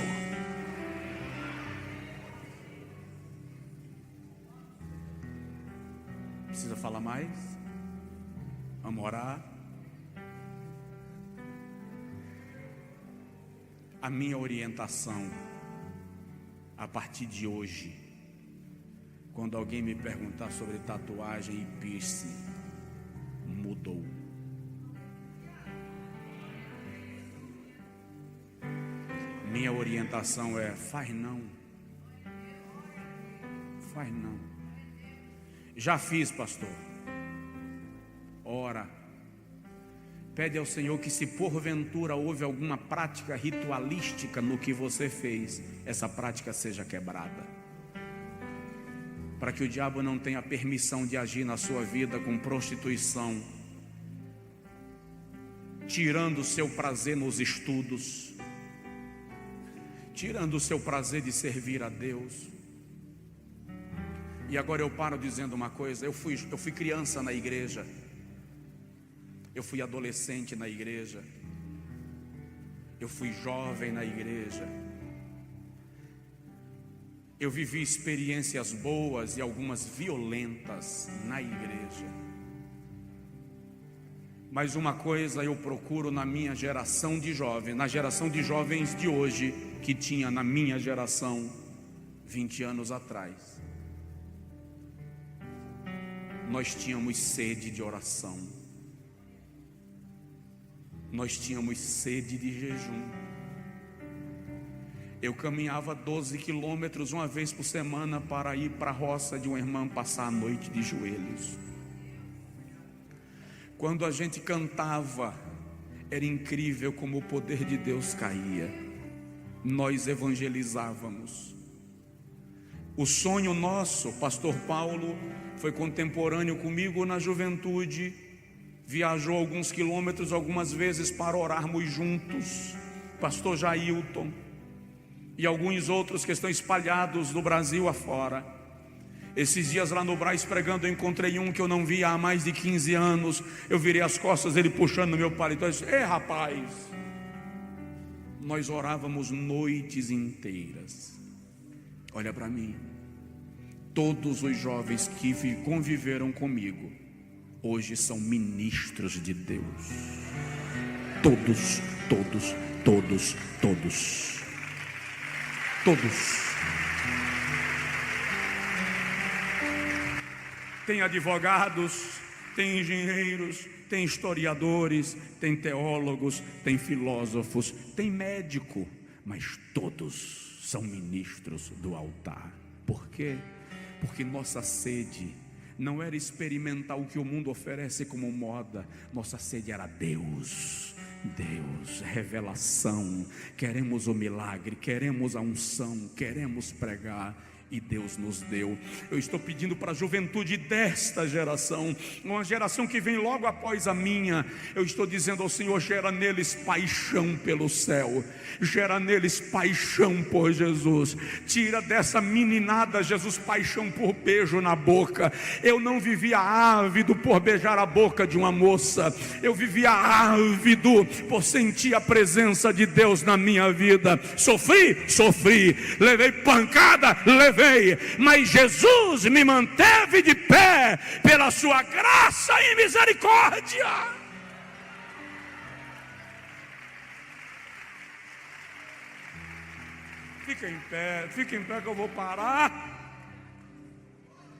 Precisa falar mais? Vamos orar? A minha orientação a partir de hoje, quando alguém me perguntar sobre tatuagem e piercing, mudou. Minha orientação é: faz não. Faz não. Já fiz, pastor. Ora, pede ao Senhor que, se porventura houve alguma prática ritualística no que você fez, essa prática seja quebrada, para que o diabo não tenha permissão de agir na sua vida com prostituição, tirando o seu prazer nos estudos, tirando o seu prazer de servir a Deus. E agora eu paro dizendo uma coisa: eu fui criança na igreja, eu fui adolescente na igreja, eu fui jovem na igreja, eu vivi experiências boas e algumas violentas na igreja. Mas uma coisa eu procuro na minha geração de jovens, na geração de jovens de hoje, que tinha na minha geração 20 anos atrás. Nós tínhamos sede de oração, nós tínhamos sede de jejum. Eu caminhava 12 quilômetros uma vez por semana para ir para a roça de uma irmã passar a noite de joelhos. Quando a gente cantava, era incrível como o poder de Deus caía. Nós evangelizávamos. O sonho nosso, pastor Paulo foi contemporâneo comigo na juventude, viajou alguns quilômetros algumas vezes para orarmos juntos. Pastor Jailton e alguns outros que estão espalhados no Brasil afora. Esses dias lá no Brás pregando, eu encontrei um que eu não via há mais de 15 anos. Eu virei as costas, ele puxando no meu paletó. Eu disse: ei, rapaz, nós orávamos noites inteiras. Olha para mim, todos os jovens que conviveram comigo hoje são ministros de Deus. Todos. Tem advogados, tem engenheiros, tem historiadores, tem teólogos, tem filósofos, tem médico, mas todos são ministros do altar. Por quê? Porque nossa sede não era experimentar o que o mundo oferece como moda. Nossa sede era Deus, revelação. Queremos o milagre, queremos a unção, queremos pregar. E Deus nos deu. Eu estou pedindo para a juventude desta geração, uma geração que vem logo após a minha, eu estou dizendo ao Senhor: gera neles paixão pelo céu, gera neles paixão por Jesus. Tira dessa meninada, Jesus, paixão por beijo na boca. Eu não vivia ávido por beijar a boca de uma moça, eu vivia ávido por sentir a presença de Deus na minha vida. Sofri, levei pancada, mas Jesus me manteve de pé pela sua graça e misericórdia. Fica em pé que eu vou parar.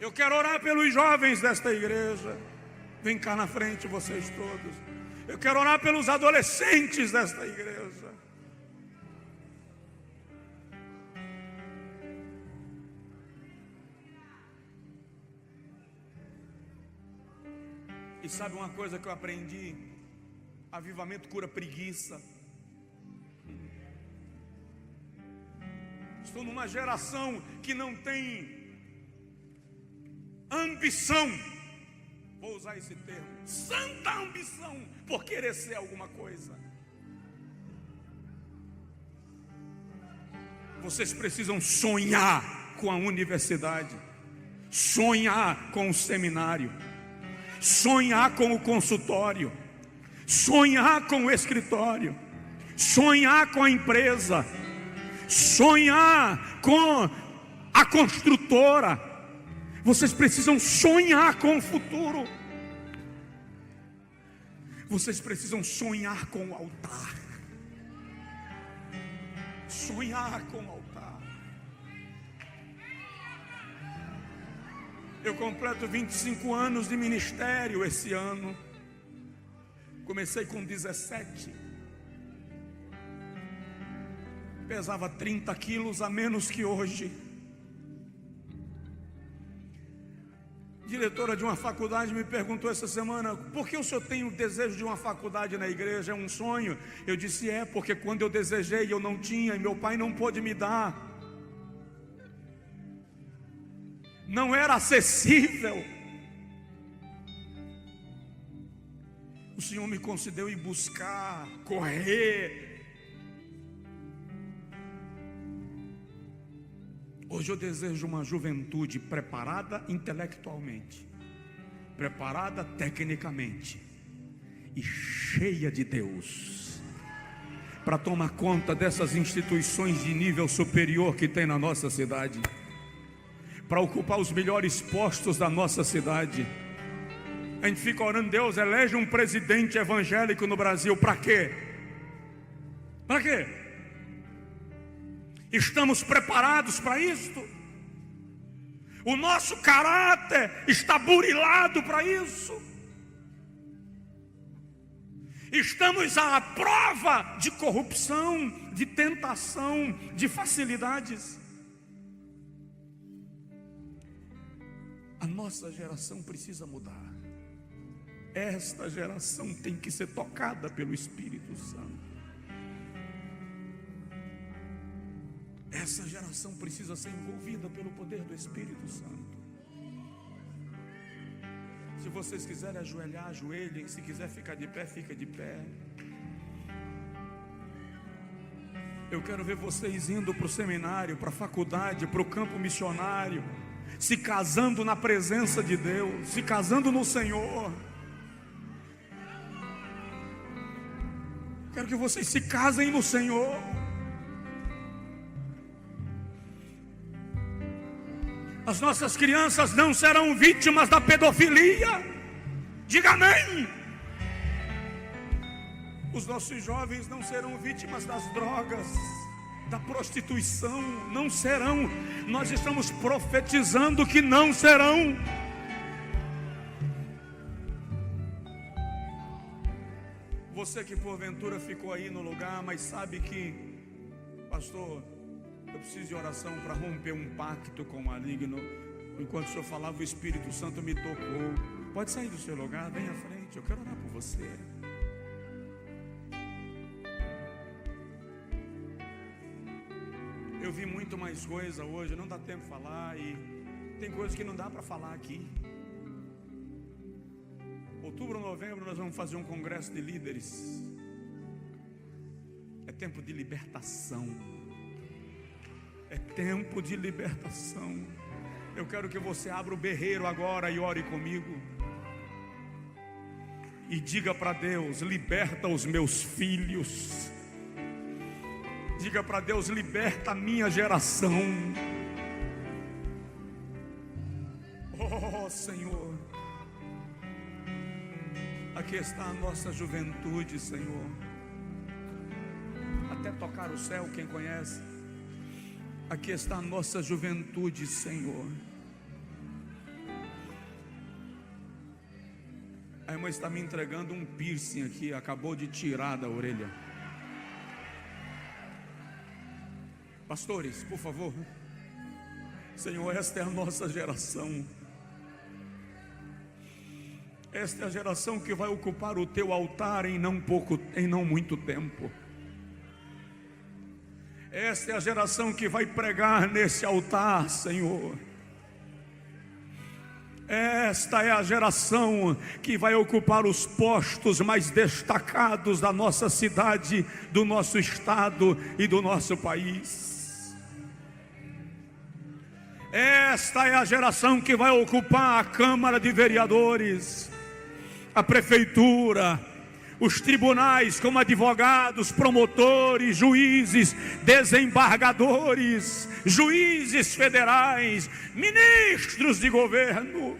Eu quero orar pelos jovens desta igreja. Vem cá na frente, vocês todos. Eu quero orar pelos adolescentes desta igreja. E sabe uma coisa que eu aprendi? Avivamento cura preguiça. Estou numa geração que não tem ambição, vou usar esse termo, santa ambição por querer ser alguma coisa. Vocês precisam sonhar com a universidade, sonhar com o seminário, sonhar com o consultório, sonhar com o escritório, sonhar com a empresa, sonhar com a construtora. Vocês precisam sonhar com o futuro. Vocês precisam sonhar com o altar. Sonhar com o altar. Eu completo 25 anos de ministério esse ano. Comecei com 17. Pesava 30 quilos a menos que hoje. Diretora de uma faculdade me perguntou essa semana: por que o senhor tem o desejo de uma faculdade na igreja? É um sonho? Eu disse: porque quando eu desejei eu não tinha, e meu pai não pôde me dar. Não era acessível. O Senhor me concedeu ir buscar, correr. Hoje eu desejo uma juventude preparada intelectualmente, preparada tecnicamente e cheia de Deus, para tomar conta dessas instituições de nível superior que tem na nossa cidade, para ocupar os melhores postos da nossa cidade. A gente fica orando: Deus, elege um presidente evangélico no Brasil. Para quê? Para quê? Estamos preparados para isto? O nosso caráter está burilado para isso? Estamos à prova de corrupção, de tentação, de facilidades? A nossa geração precisa mudar. Esta geração tem que ser tocada pelo Espírito Santo. Essa geração precisa ser envolvida pelo poder do Espírito Santo. Se vocês quiserem ajoelhar, ajoelhem. Se quiser ficar de pé, fica de pé. Eu quero ver vocês indo para o seminário, para a faculdade, para o campo missionário, se casando na presença de Deus, se casando no Senhor. Quero que vocês se casem no Senhor. As nossas crianças não serão vítimas da pedofilia. Diga amém. Os nossos jovens não serão vítimas das drogas, da prostituição. Não serão. Nós estamos profetizando que não serão. Você que porventura ficou aí no lugar, mas sabe que, pastor, eu preciso de oração para romper um pacto com o maligno. Enquanto o senhor falava, o Espírito Santo me tocou. Pode sair do seu lugar, vem à frente, eu quero orar por você. Eu vi muito mais coisa hoje, não dá tempo de falar, e tem coisas que não dá para falar aqui. Outubro, novembro, nós vamos fazer um congresso de líderes. É tempo de libertação. É tempo de libertação. Eu quero que você abra o berreiro agora e ore comigo. E diga para Deus: liberta os meus filhos. Diga para Deus: liberta a minha geração. Oh Senhor, aqui está a nossa juventude, Senhor. Até tocar o céu, quem conhece. Aqui está a nossa juventude, Senhor. A irmã está me entregando um piercing aqui, acabou de tirar da orelha. Pastores, por favor. Senhor, esta é a nossa geração. Esta é a geração que vai ocupar o teu altar em não muito tempo. Esta é a geração que vai pregar nesse altar, Senhor. Esta é a geração que vai ocupar os postos mais destacados da nossa cidade, do nosso estado e do nosso país. Esta é a geração que vai ocupar a Câmara de Vereadores, a prefeitura, os tribunais como advogados, promotores, juízes, desembargadores, juízes federais, ministros de governo.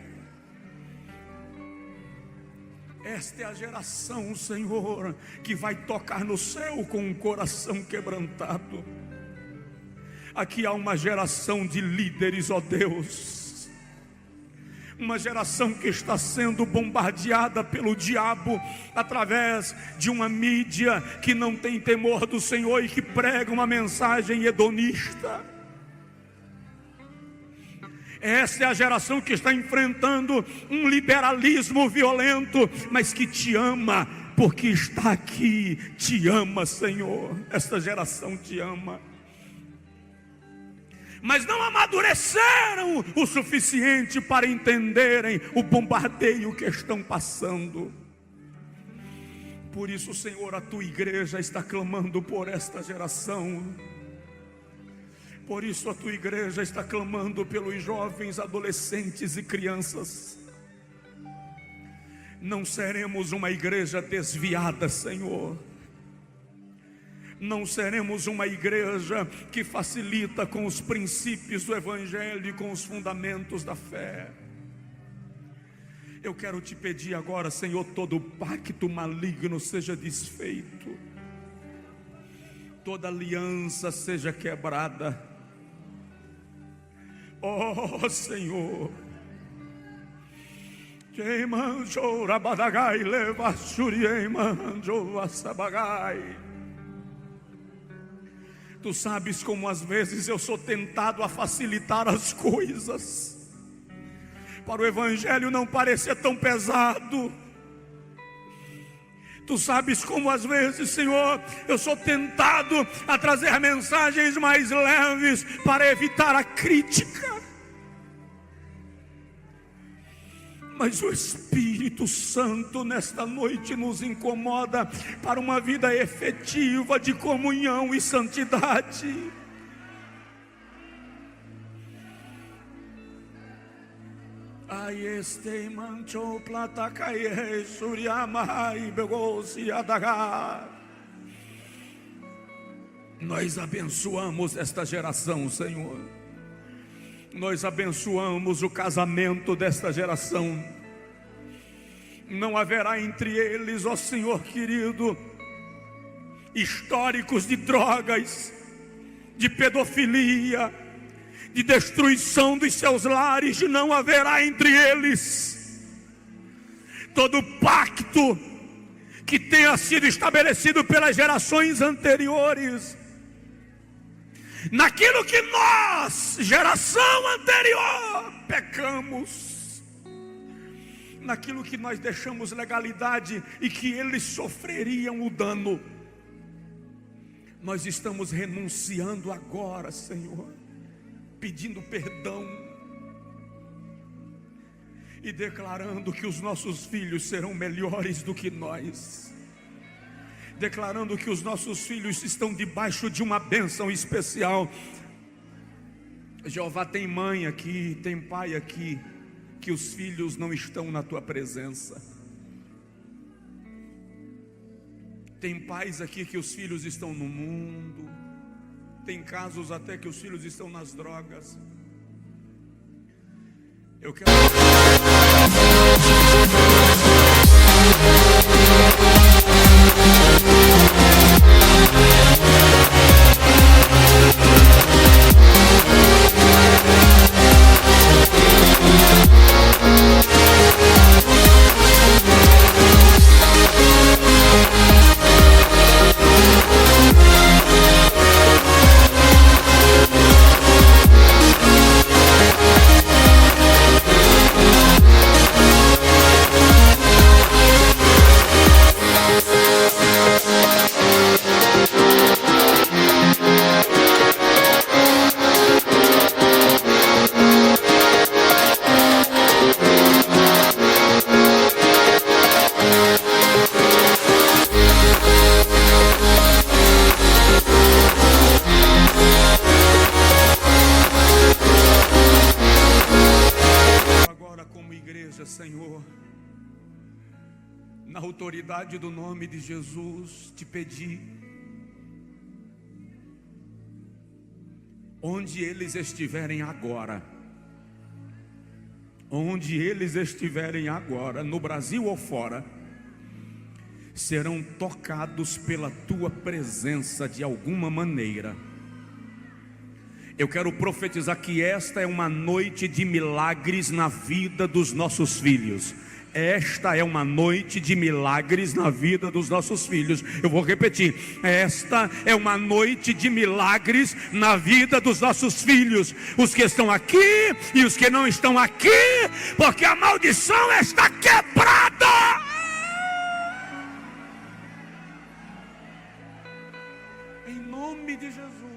Esta é a geração, Senhor, que vai tocar no céu com um coração quebrantado. Aqui há uma geração de líderes, ó Deus, uma geração que está sendo bombardeada pelo diabo através de uma mídia que não tem temor do Senhor e que prega uma mensagem hedonista. Essa é a geração que está enfrentando um liberalismo violento, mas que te ama, porque está aqui, te ama, Senhor. Esta geração te ama, mas não amadureceram o suficiente para entenderem o bombardeio que estão passando. Por isso, Senhor, a tua igreja está clamando por esta geração. Por isso a tua igreja está clamando pelos jovens, adolescentes e crianças. Não seremos uma igreja desviada, Senhor. Não seremos uma igreja que facilita com os princípios do Evangelho e com os fundamentos da fé. Eu quero te pedir agora, Senhor, todo pacto maligno seja desfeito, toda aliança seja quebrada. Oh Senhor, tu sabes como às vezes eu sou tentado a facilitar as coisas, para o Evangelho não parecer tão pesado. Tu sabes como às vezes, Senhor, eu sou tentado a trazer mensagens mais leves para evitar a crítica. Mas o Espírito Santo nesta noite nos incomoda para uma vida efetiva de comunhão e santidade. Ai este mancho plata caie suriamai begosi adagar. Nós abençoamos esta geração, Senhor. Nós abençoamos o casamento desta geração. Não haverá entre eles, ó Senhor querido, históricos de drogas, de pedofilia, de destruição dos seus lares. Não haverá entre eles. Todo pacto que tenha sido estabelecido pelas gerações anteriores, naquilo que nós, geração anterior, pecamos, naquilo que nós deixamos legalidade e que eles sofreriam o dano, nós estamos renunciando agora, Senhor, pedindo perdão e declarando que os nossos filhos serão melhores do que nós, declarando que os nossos filhos estão debaixo de uma bênção especial. Jeová, tem mãe aqui, tem pai aqui, que os filhos não estão na tua presença. Tem pais aqui que os filhos estão no mundo. Tem casos até que os filhos estão nas drogas. Eu quero... Senhor, na autoridade do nome de Jesus, te pedir, onde eles estiverem agora, no Brasil ou fora, serão tocados pela tua presença de alguma maneira. Eu quero profetizar que esta é uma noite de milagres na vida dos nossos filhos. Esta é uma noite de milagres na vida dos nossos filhos. Eu vou repetir: esta é uma noite de milagres na vida dos nossos filhos, os que estão aqui e os que não estão aqui, porque a maldição está quebrada. Em nome de Jesus.